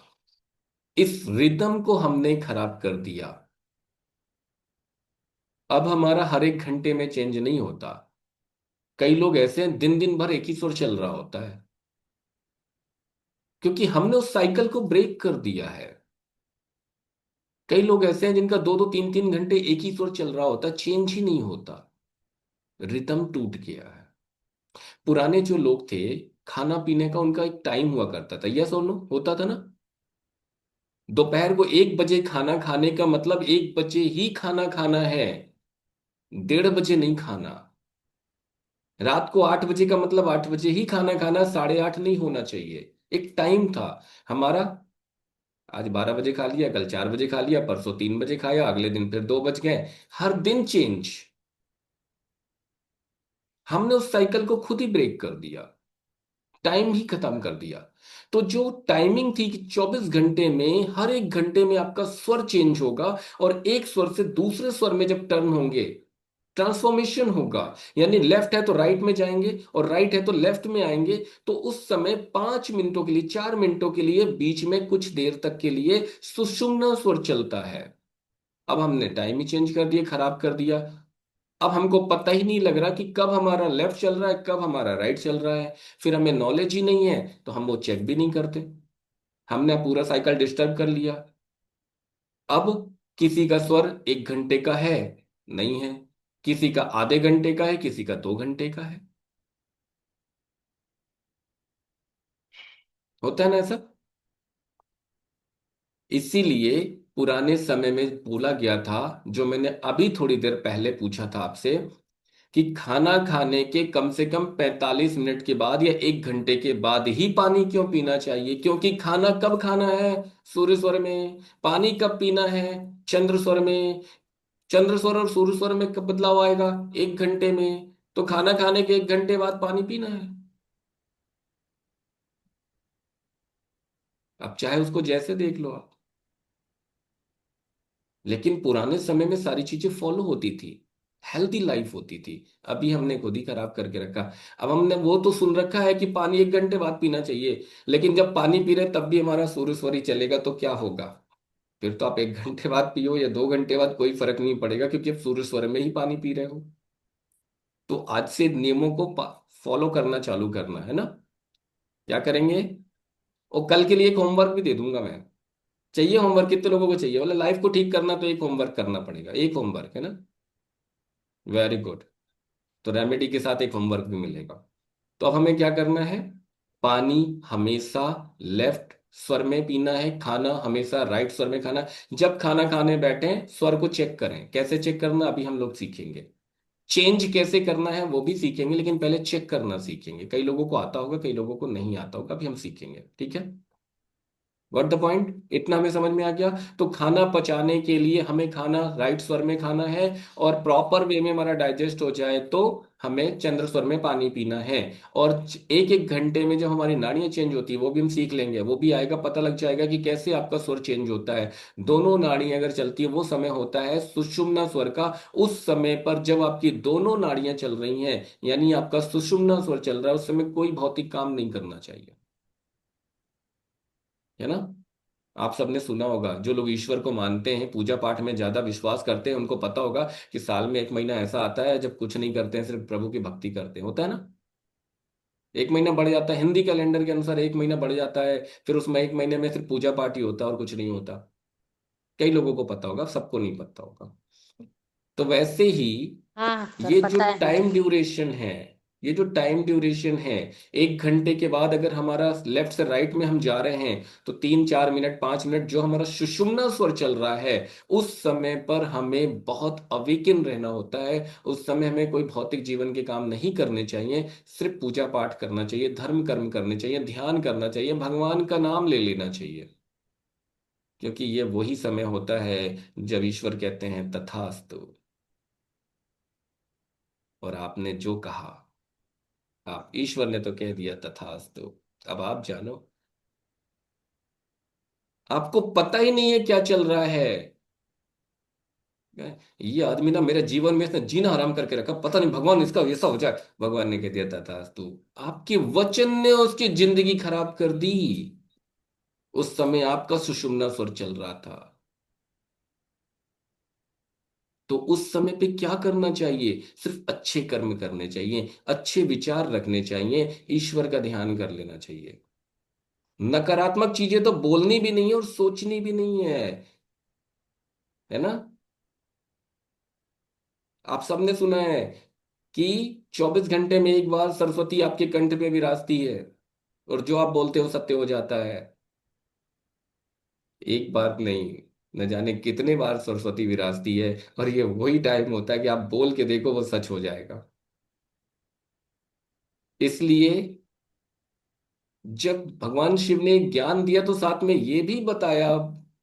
इस रिदम को हमने खराब कर दिया। अब हमारा हर एक घंटे में चेंज नहीं होता। कई लोग ऐसे हैं, दिन दिन भर एक ही सुर चल रहा होता है, क्योंकि हमने उस साइकिल को ब्रेक कर दिया है। कई लोग ऐसे हैं जिनका 2-2 3-3 घंटे एक ही सुर चल रहा होता है, चेंज ही नहीं होता, रिदम टूट गया है। पुराने जो लोग थे, खाना पीने का उनका एक टाइम हुआ करता था, यस और नो? होता था ना? दोपहर को 1 बजे खाना खाने का मतलब 1 बजे ही खाना खाना है, 1:30 बजे नहीं खाना। रात को 8 बजे का मतलब 8 बजे ही खाना खाना, 8:30 नहीं होना चाहिए। एक टाइम था हमारा। आज 12 बजे खा लिया, कल 4 बजे खा लिया, परसों 3 बजे खाया, अगले दिन फिर 2 बज गए। हर दिन चेंज। हमने उस साइकिल को खुद ही ब्रेक कर दिया, टाइम ही खत्म कर दिया। तो जो टाइमिंग थी कि 24 घंटे में हर एक घंटे में आपका स्वर चेंज होगा, और एक स्वर से दूसरे स्वर में जब टर्न होंगे, ट्रांसफॉर्मेशन होगा, यानी लेफ्ट है तो राइट में जाएंगे और राइट है तो लेफ्ट में आएंगे, तो उस समय 5 मिनटों के लिए, 4 मिनटों के लिए बीच में कुछ देर तक के लिए सुषुम्ना स्वर चलता है। अब हमने टाइम ही चेंज कर दिया, खराब कर दिया। अब हमको पता ही नहीं लग रहा कि कब हमारा लेफ्ट चल रहा है, कब हमारा राइट चल रहा है। फिर हमें नॉलेज ही नहीं है तो हम वो चेक भी नहीं करते। हमने पूरा साइकिल डिस्टर्ब कर लिया। अब किसी का स्वर 1 घंटे का है, नहीं है, किसी का आधे घंटे का है, किसी का 2 घंटे का है। होता है ना ऐसा। इसीलिए पुराने समय में बोला गया था, जो मैंने अभी थोड़ी देर पहले पूछा था आपसे, कि खाना खाने के कम से कम 45 मिनट के बाद या 1 घंटे के बाद ही पानी क्यों पीना चाहिए? क्योंकि खाना कब खाना है? सूर्य स्वर में। पानी कब पीना है? चंद्र स्वर में। चंद्र स्वर और सूर्य स्वर में कब बदलाव आएगा? 1 घंटे में। तो खाना खाने के 1 घंटे बाद पानी पीना है। अब चाहे उसको जैसे देख लो आप, लेकिन पुराने समय में सारी चीजें फॉलो होती थी, हेल्दी लाइफ होती थी। अभी हमने खुद ही खराब करके रखा। अब हमने वो तो सुन रखा है कि पानी 1 घंटे बाद पीना चाहिए, लेकिन जब पानी पी रहे तब भी हमारा सूर्य स्वर ही चलेगा, तो क्या होगा? फिर तो आप 1 घंटे बाद पियो या 2 घंटे बाद, कोई फर्क नहीं पड़ेगा, क्योंकि आप सूर्य स्वर में ही पानी पी रहे हो। तो आज से नियमों को फॉलो करना चालू करना है ना। क्या करेंगे? और कल के लिए एक होमवर्क भी दे दूंगा मैं। चाहिए होमवर्क? कितने लोगों को चाहिए? बोले लाइफ को ठीक करना तो एक होमवर्क करना पड़ेगा, एक होमवर्क है ना। Very good. तो रेमेडी के साथ एक होमवर्क भी मिलेगा। तो अब हमें क्या करना है? पानी हमेशा लेफ्ट स्वर में पीना है, खाना हमेशा राइट स्वर में खाना। जब खाना खाने बैठे स्वर को चेक करें। कैसे चेक करना अभी हम लोग सीखेंगे। चेंज कैसे करना है वो भी सीखेंगे, लेकिन पहले चेक करना सीखेंगे। कई लोगों को आता होगा, कई लोगों को नहीं आता होगा, अभी हम सीखेंगे, ठीक है। What the point? इतना हमें समझ में आ गया। तो खाना पचाने के लिए हमें खाना राइट स्वर में खाना है, और प्रॉपर वे में हमारा डाइजेस्ट हो जाए तो हमें चंद्र स्वर में पानी पीना है। और 1 1 घंटे में जब हमारी नाड़ियां चेंज होती है वो भी हम सीख लेंगे, वो भी आएगा, पता लग जाएगा कि कैसे आपका स्वर चेंज होता है। दोनों नाड़ियां अगर चलती है वो समय होता है सुषुम्ना स्वर का। उस समय पर जब आपकी दोनों नाड़ियां चल रही हैं, यानी आपका सुषुम्ना स्वर चल रहा है, उस समय कोई भौतिक काम नहीं करना चाहिए, है ना। आप सबने सुना होगा, जो लोग ईश्वर को मानते हैं, पूजा पाठ में ज्यादा विश्वास करते हैं, उनको पता होगा कि साल में 1 महीना ऐसा आता है जब कुछ नहीं करते हैं, सिर्फ प्रभु की भक्ति करते हैं, होता है ना। 1 महीना बढ़ जाता है, हिंदी कैलेंडर के अनुसार 1 महीना बढ़ जाता है। फिर उसमें 1 महीने में सिर्फ पूजा पाठ ही होता है और कुछ नहीं होता। कई लोगों को पता होगा, सबको नहीं पता होगा। तो वैसे ही हाँ सर ये जो पता है मुझे। टाइम ड्यूरेशन है, ये जो टाइम ड्यूरेशन है, 1 घंटे के बाद अगर हमारा लेफ्ट से राइट में हम जा रहे हैं, तो 3 4 मिनट 5 मिनट जो हमारा सुषुम्ना स्वर चल रहा है, उस समय पर हमें बहुत अवेकन रहना होता है। उस समय हमें कोई भौतिक जीवन के काम नहीं करने चाहिए, सिर्फ पूजा पाठ करना चाहिए, धर्म कर्म करने चाहिए, ध्यान करना चाहिए, भगवान का नाम ले लेना चाहिए। क्योंकि ये वही समय होता है जब ईश्वर कहते हैं तथास्तु। और आपने जो कहा, आप ईश्वर ने तो कह दिया तथास्तु। अब आप जानो, आपको पता ही नहीं है क्या चल रहा है। ये आदमी ना मेरे जीवन में इसने जीना हराम करके रखा, पता नहीं भगवान इसका ऐसा हो जाए। भगवान ने कह दिया तथास्तु। आपके वचन ने उसकी जिंदगी खराब कर दी। उस समय आपका सुषुम्ना स्वर चल रहा था। तो उस समय पे क्या करना चाहिए? सिर्फ अच्छे कर्म करने चाहिए, अच्छे विचार रखने चाहिए, ईश्वर का ध्यान कर लेना चाहिए। नकारात्मक चीजें तो बोलनी भी नहीं है और सोचनी भी नहीं है ना। आप सबने सुना है कि 24 घंटे में एक बार सरस्वती आपके कंठ पे विराजती है, और जो आप बोलते हो सत्य हो जाता है। एक बार नहीं, न जाने कितने बार सरस्वती विराजती है। और ये वही टाइम होता है कि आप बोल के देखो वो सच हो जाएगा। इसलिए जब भगवान शिव ने ज्ञान दिया तो साथ में ये भी बताया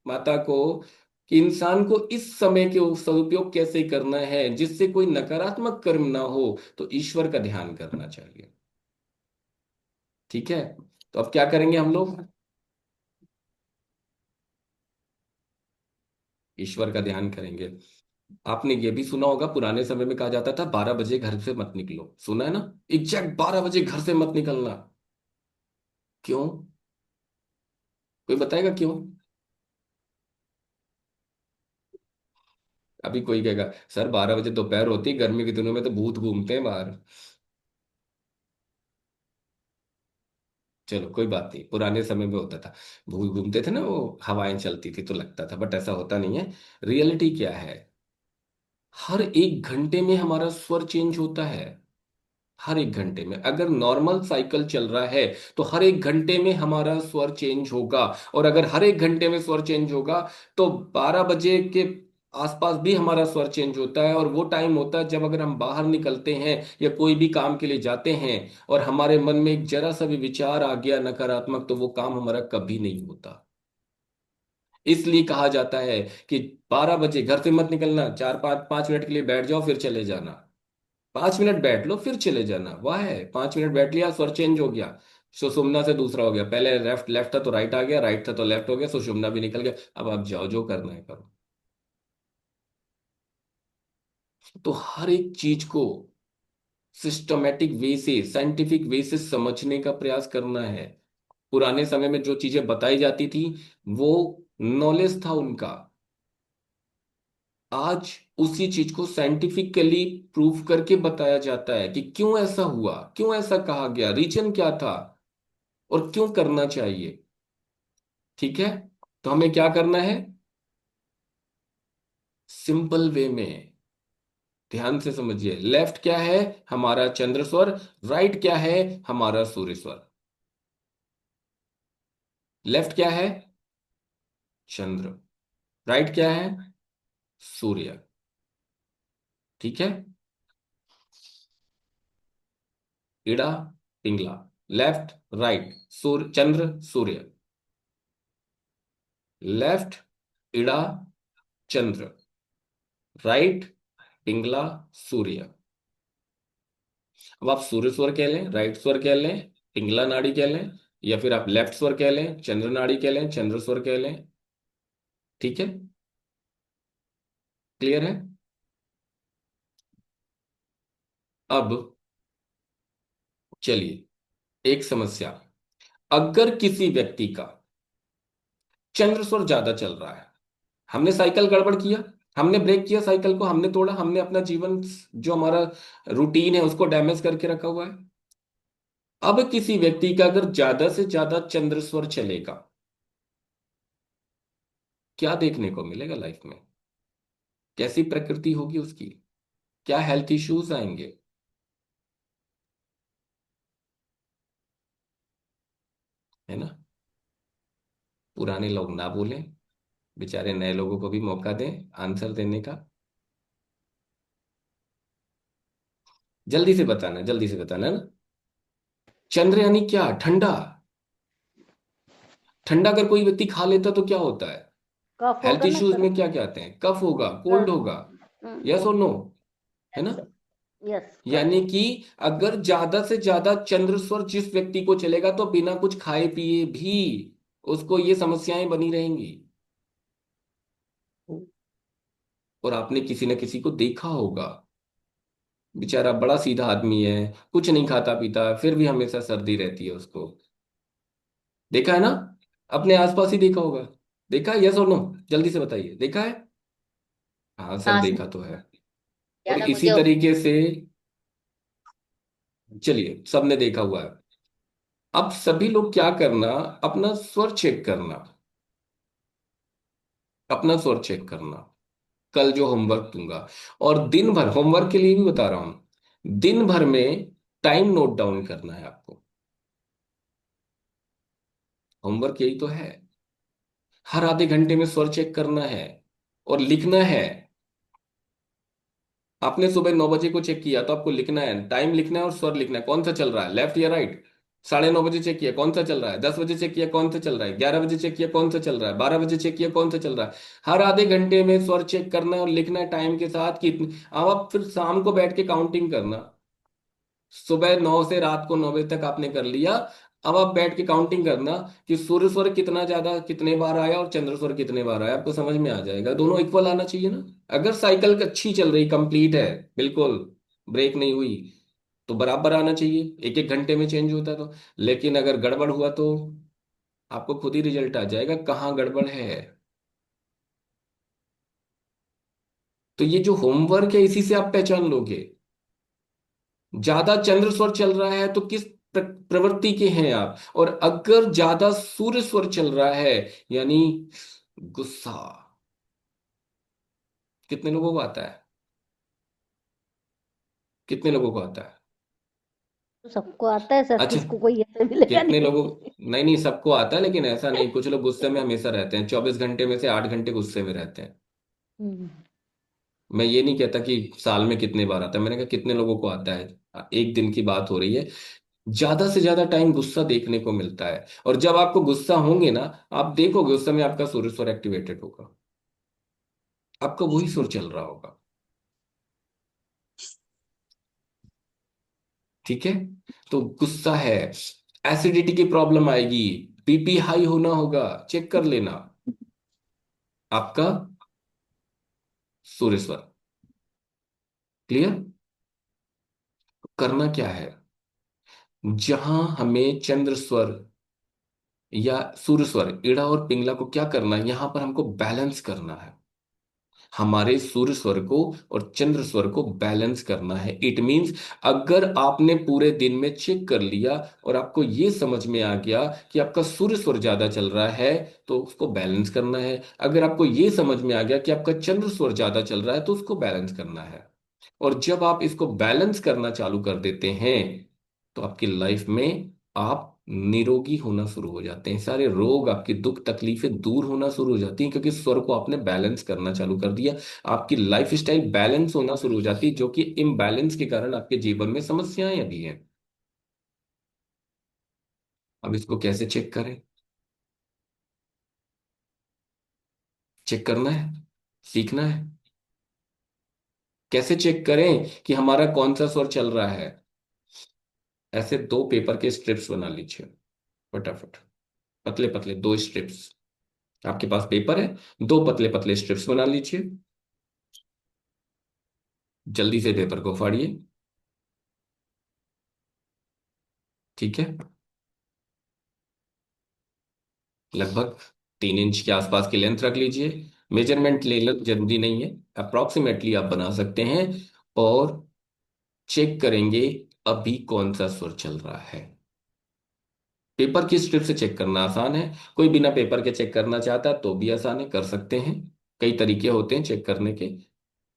माता को कि इंसान को इस समय के सदुपयोग कैसे करना है जिससे कोई नकारात्मक कर्म ना हो, तो ईश्वर का ध्यान करना चाहिए। ठीक है, तो अब क्या करेंगे हम लोग? ईश्वर का ध्यान करेंगे। आपने ये भी सुना होगा, पुराने समय में कहा जाता था 12 बजे घर से मत निकलो, सुना है ना? एग्जैक्ट 12 बजे घर से मत निकलना। क्यों? कोई बताएगा क्यों? अभी कोई कहेगा सर 12 बजे दोपहर होती है, गर्मी के दिनों में तो भूत घूमते हैं बाहर। चलो कोई बात नहीं, पुराने समय में होता था, भूत घूमते थे ना, वो हवाएं चलती थी तो लगता था, बट ऐसा होता नहीं है। रियलिटी क्या है? हर 1 घंटे में हमारा स्वर चेंज होता है। हर 1 घंटे में, अगर नॉर्मल साइकिल चल रहा है तो हर 1 घंटे में हमारा स्वर चेंज होगा। और अगर हर 1 घंटे में स्वर चेंज होगा तो 12 बजे के आसपास भी हमारा स्वर चेंज होता है। और वो टाइम होता है जब अगर हम बाहर निकलते हैं या कोई भी काम के लिए जाते हैं और हमारे मन में एक जरा सा भी विचार आ गया नकारात्मक, तो वो काम हमारा कभी नहीं होता। इसलिए कहा जाता है कि 12 बजे घर से मत निकलना, 4 5 5 मिनट के लिए बैठ जाओ फिर चले जाना। 5 मिनट बैठ लो फिर चले जाना, वाह है, 5 मिनट बैठ लिया, स्वर चेंज हो गया। सुषुम्ना से दूसरा हो गया, पहले लेफ्ट लेफ्ट था तो राइट आ गया, राइट था तो लेफ्ट हो गया, सुषुम्ना भी निकल गया। अब आप जाओ, जो करना है करो। तो हर एक चीज को सिस्टमेटिक वे से, साइंटिफिक वे से समझने का प्रयास करना है। पुराने समय में जो चीजें बताई जाती थी वो नॉलेज था उनका। आज उसी चीज को साइंटिफिकली प्रूव करके बताया जाता है कि क्यों ऐसा हुआ, क्यों ऐसा कहा गया, रीजन क्या था और क्यों करना चाहिए। ठीक है, तो हमें क्या करना है? सिंपल वे में ध्यान से समझिए, लेफ्ट क्या है? हमारा चंद्र स्वर। राइट क्या है? हमारा सूर्य स्वर। लेफ्ट क्या है? चंद्र। राइट क्या है? सूर्य। ठीक है, इड़ा पिंगला, लेफ्ट राइट, सूर्य चंद्र सूर्य, लेफ्ट इड़ा चंद्र, राइट पिंगला सूर्य। अब आप सूर्य स्वर कह लें, राइट स्वर कह लें, पिंगला नाड़ी कह लें, या फिर आप लेफ्ट स्वर कह लें, चंद्र नाड़ी कह लें, चंद्र स्वर कह लें। ठीक है, क्लियर है? अब चलिए, एक समस्या। अगर किसी व्यक्ति का चंद्र स्वर ज्यादा चल रहा है, हमने साइकिल गड़बड़ किया, हमने ब्रेक किया, साइकिल को हमने तोड़ा, हमने अपना जीवन जो हमारा रूटीन है उसको डैमेज करके रखा हुआ है। अब किसी व्यक्ति का अगर ज्यादा से ज्यादा चंद्र स्वर चलेगा, क्या देखने को मिलेगा लाइफ में? कैसी प्रकृति होगी उसकी? क्या हेल्थ इश्यूज आएंगे? है ना? पुराने लोग ना बोलें, बेचारे नए लोगों को भी मौका दें आंसर देने का। जल्दी से बताना, जल्दी से बताना ना। चंद्र यानी क्या? ठंडा। ठंडा अगर कोई व्यक्ति खा लेता तो क्या होता है? कफ हेल्थ होगा ना इश्यूज सर। में क्या क्या आते हैं? कफ होगा, कोल्ड कफ। होगा। यस और नो? है ना? यस। यस, कफ यानी होगा। कि अगर ज्यादा से ज्यादा चंद्र स्वर जिस व्यक्ति को चलेगा तो बिना कुछ खाए पिए भी उसको ये समस्याएं बनी रहेंगी। और आपने किसी न किसी को देखा होगा, बेचारा बड़ा सीधा आदमी है, कुछ नहीं खाता पीता, फिर भी हमेशा सर्दी रहती है उसको। देखा है ना? अपने आसपास ही देखा होगा। देखा है, यस और नो? जल्दी से बताइए, देखा है? हाँ सर, हाँ सर, देखा तो है। और ज्यादा इसी मुझे। तरीके से, चलिए, सबने देखा हुआ है। अब सभी लोग क्या करना, अपना स्वर चेक करना, अपना स्वर चेक करना। कल जो होमवर्क दूंगा, और दिन भर होमवर्क के लिए भी बता रहा हूं, दिन भर में टाइम नोट डाउन करना है आपको। होमवर्क यही तो है। हर आधे घंटे में स्वर चेक करना है और लिखना है। आपने सुबह 9 बजे को चेक किया तो आपको लिखना है, टाइम लिखना है और स्वर लिखना है, कौन सा चल रहा है, लेफ्ट या राइट। 9:30 बजे चेक किया कौन सा चल रहा है, 10 बजे चेक किया कौन सा चल रहा है, 11 बजे चेक किया कौन सा चल रहा है, 12 बजे चेक किया कौन सा चल रहा है। हर आधे घंटे में स्वर चेक करना है और लिखना है टाइम के साथ कि अब आप फिर शाम को बैठ के काउंटिंग करना। सुबह 9 से रात को 9 बजे तक आपने कर लिया। अब आप बैठ के काउंटिंग करना कि सूर्य स्वर कितना ज्यादा कितने बार आया और चंद्र स्वर कितने बार आया, आपको समझ में आ जाएगा। दोनों इक्वल आना चाहिए ना। अगर साइकिल अच्छी चल रही, कंप्लीट है, बिल्कुल ब्रेक नहीं हुई, तो बराबर आना चाहिए, एक एक घंटे में चेंज होता तो। लेकिन अगर गड़बड़ हुआ तो आपको खुद ही रिजल्ट आ जाएगा कहाँ गड़बड़ है। तो ये जो होमवर्क है इसी से आप पहचान लोगे। ज्यादा चंद्र स्वर चल रहा है तो किस प्रवृत्ति के हैं आप, और अगर ज्यादा सूर्य स्वर चल रहा है यानी गुस्सा। कितने लोगों को आता है, कितने लोगों को आता है? तो सबको आता है सर, अच्छा, किसको कोई ऐसे मिलेगा कितने लोगों, नहीं। नहीं नहीं सबको आता है, लेकिन ऐसा नहीं, कुछ लोग गुस्से में हमेशा रहते हैं, 24 घंटे में से 8 घंटे गुस्से में रहते हैं। हम्म, मैं ये नहीं कहता कि साल में कितने बार आता है, मैंने कहा कितने लोगों को आता है। एक दिन की बात हो रही है। ज्यादा से ज्यादा टाइम गुस्सा देखने को मिलता है, और जब आपको गुस्सा होंगे ना, आप देखोगे उस समय आपका सूर्य स्वर एक्टिवेटेड होगा, आपका वही सुर चल रहा होगा। ठीक है। तो गुस्सा है, एसिडिटी की प्रॉब्लम आएगी, बीपी हाई होना होगा, चेक कर लेना आपका सूर्य स्वर। क्लियर। करना क्या है, जहां हमें चंद्र स्वर या सूर्य स्वर इड़ा और पिंगला को क्या करना है, यहां पर हमको बैलेंस करना है। हमारे सूर्य स्वर को और चंद्र स्वर को बैलेंस करना है। इट मींस अगर आपने पूरे दिन में चेक कर लिया और आपको ये समझ में आ गया कि आपका सूर्य स्वर ज्यादा चल रहा है, तो उसको बैलेंस करना है। अगर आपको ये समझ में आ गया कि आपका चंद्र स्वर ज्यादा चल रहा है, तो उसको बैलेंस करना है। और जब आप इसको बैलेंस करना चालू कर देते हैं, तो आपकी लाइफ में आप निरोगी होना शुरू हो जाते हैं, सारे रोग, आपकी दुख तकलीफें दूर होना शुरू हो जाती हैं, क्योंकि स्वर को आपने बैलेंस करना चालू कर दिया। आपकी लाइफ स्टाइल बैलेंस होना शुरू हो जाती है, जो कि इम्बैलेंस के कारण आपके जीवन में समस्याएं अभी हैं। अब इसको कैसे चेक करें, चेक करना है, सीखना है। कैसे चेक करें कि हमारा कौन सा स्वर चल रहा है? ऐसे 2 पेपर के स्ट्रिप्स बना लीजिए, फटाफट, पतले पतले 2 स्ट्रिप्स। आपके पास पेपर है, 2 पतले पतले स्ट्रिप्स बना लीजिए। जल्दी से पेपर को फाड़िए। ठीक है। लगभग 3 इंच के आसपास की लेंथ रख लीजिए। मेजरमेंट ले लो, जरूरी नहीं है, अप्रोक्सीमेटली आप बना सकते हैं। और चेक करेंगे अभी कौन सा सुर चल रहा है। पेपर की स्ट्रिप से चेक करना आसान है, कोई बिना पेपर के चेक करना चाहता है तो भी आसान है, कर सकते हैं। कई तरीके होते हैं चेक करने के।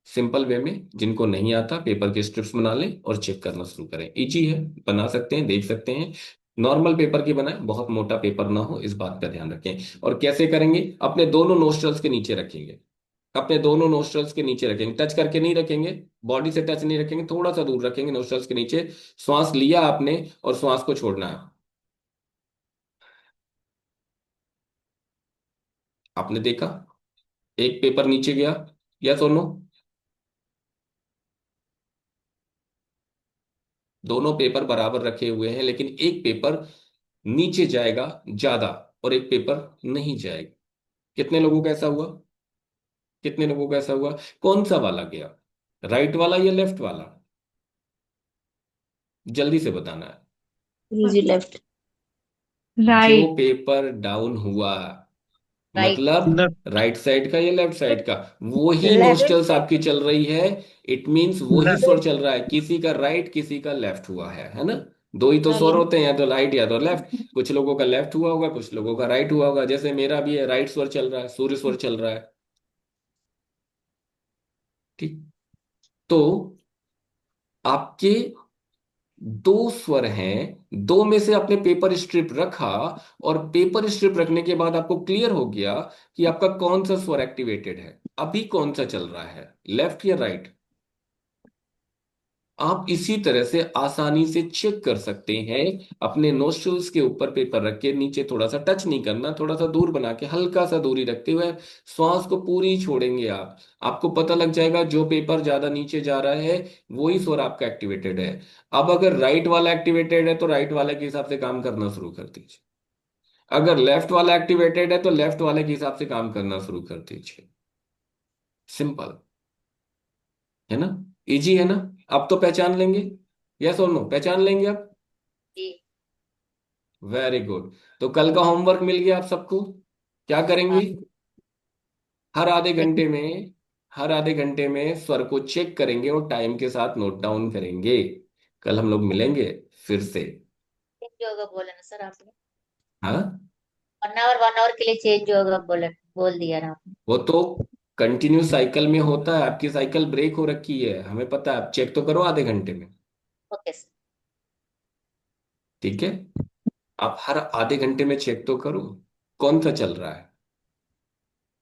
सिंपल वे में जिनको नहीं आता, पेपर के स्ट्रिप्स बना लें और चेक करना शुरू करें, इजी है, बना सकते हैं, देख सकते हैं। नॉर्मल पेपर की बनाएं, बहुत मोटा पेपर ना हो, इस बात का ध्यान रखें। और कैसे करेंगे, अपने दोनों नोस्ट्रल्स के नीचे रखेंगे, अपने दोनों नोस्ट्रल्स के नीचे रखेंगे, टच करके नहीं रखेंगे, बॉडी से टच नहीं रखेंगे, थोड़ा सा दूर रखेंगे नोस्ट्रल्स के नीचे। श्वास लिया आपने और श्वास को छोड़ना है। आपने देखा, एक पेपर नीचे गया, यस और नो? दोनों पेपर बराबर रखे हुए हैं, लेकिन एक पेपर नीचे जाएगा ज्यादा और एक पेपर नहीं जाएगा। कितने लोगों का ऐसा हुआ, कितने लोगों का ऐसा हुआ? कौन सा वाला गया, राइट वाला या लेफ्ट वाला? जल्दी से बताना है। जी लेफ्ट। जो राइट। पेपर डाउन हुआ, राइट। मतलब लेफ्ट। राइट साइड का या लेफ्ट साइड का, वही लेफ्ट। नोस्टल्स आपकी चल रही है। इट मींस वही लेफ्ट। स्वर चल रहा है, किसी का राइट किसी का लेफ्ट हुआ है ना। दो ही तो स्वर चलो। होते हैं, या तो राइट या तो लेफ्ट। कुछ लोगों का लेफ्ट हुआ होगा, कुछ लोगों का राइट हुआ होगा, जैसे मेरा भी है, राइट स्वर चल रहा है, सूर्य स्वर चल रहा है। ठीक। तो आपके 2 स्वर हैं, दो में से आपने पेपर स्ट्रिप रखा, और पेपर स्ट्रिप रखने के बाद आपको क्लियर हो गया कि आपका कौन सा स्वर एक्टिवेटेड है, अभी कौन सा चल रहा है, लेफ्ट या राइट। आप इसी तरह से आसानी से चेक कर सकते हैं। अपने नोस्ट्रल्स के ऊपर पेपर रख के, नीचे थोड़ा सा टच नहीं करना, थोड़ा सा दूर बना के, हल्का सा दूरी रखते हुए श्वास को पूरी छोड़ेंगे आप। आपको पता लग जाएगा जो पेपर ज्यादा नीचे जा रहा है वही स्वर आपका एक्टिवेटेड है। अब अगर राइट वाला एक्टिवेटेड है तो राइट वाले के हिसाब से काम करना शुरू कर दीजिए। अगर लेफ्ट वाला एक्टिवेटेड है तो लेफ्ट वाले के हिसाब से काम करना शुरू कर दीजिए। सिंपल है ना, इजी है ना। अब तो पहचान लेंगे, यस और नो, पहचान लेंगे अब। जी। Very good. तो कल का होमवर्क मिल गया आप सबको। क्या करेंगे? हाँ। हर आधे एक घंटे में, हर आधे घंटे में स्वर को चेक करेंगे और टाइम के साथ नोट डाउन करेंगे। कल हम लोग मिलेंगे फिर से। चेंज होगा बोला ना सर आपने। हाँ, 1 आवर के लिए चेंज होगा बोला, बोल दिया ना आपने। वो तो कंटिन्यू साइकिल में होता है, आपकी साइकिल ब्रेक हो रखी है, हमें पता है। आप चेक तो करो आधे घंटे में। Okay sir. ठीक है, आप हर आधे घंटे में चेक तो करो कौन सा चल रहा है।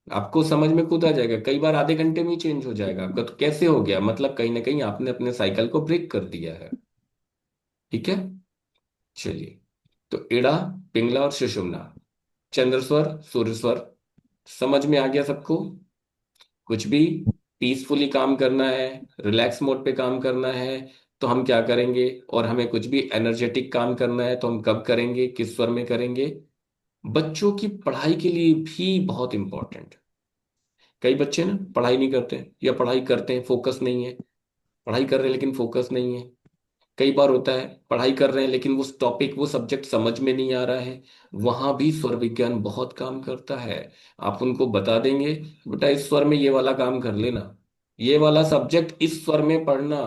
आपको समझ में खुद आ जाएगा, कई बार आधे घंटे में ही चेंज हो जाएगा आपका। तो कैसे हो गया, मतलब कहीं ना कहीं आपने अपने साइकिल को ब्रेक कर दिया है। ठीक है, चलिए। तो इड़ा, पिंगला और सुषुम्ना, चंद्र स्वर, सूर्य स्वर, समझ में आ गया सबको। कुछ भी पीसफुली काम करना है, रिलैक्स मोड पे काम करना है, तो हम क्या करेंगे, और हमें कुछ भी एनर्जेटिक काम करना है तो हम कब करेंगे, किस स्वर में करेंगे। बच्चों की पढ़ाई के लिए भी बहुत इंपॉर्टेंट। कई बच्चे ना पढ़ाई नहीं करते, या पढ़ाई करते हैं फोकस नहीं है। पढ़ाई कर रहे हैं लेकिन फोकस नहीं है। कई बार होता है पढ़ाई कर रहे हैं लेकिन वो टॉपिक, वो सब्जेक्ट समझ में नहीं आ रहा है। वहां भी स्वर विज्ञान बहुत काम करता है। आप उनको बता देंगे बेटा इस स्वर में ये वाला काम कर लेना, ये वाला सब्जेक्ट इस स्वर में पढ़ना,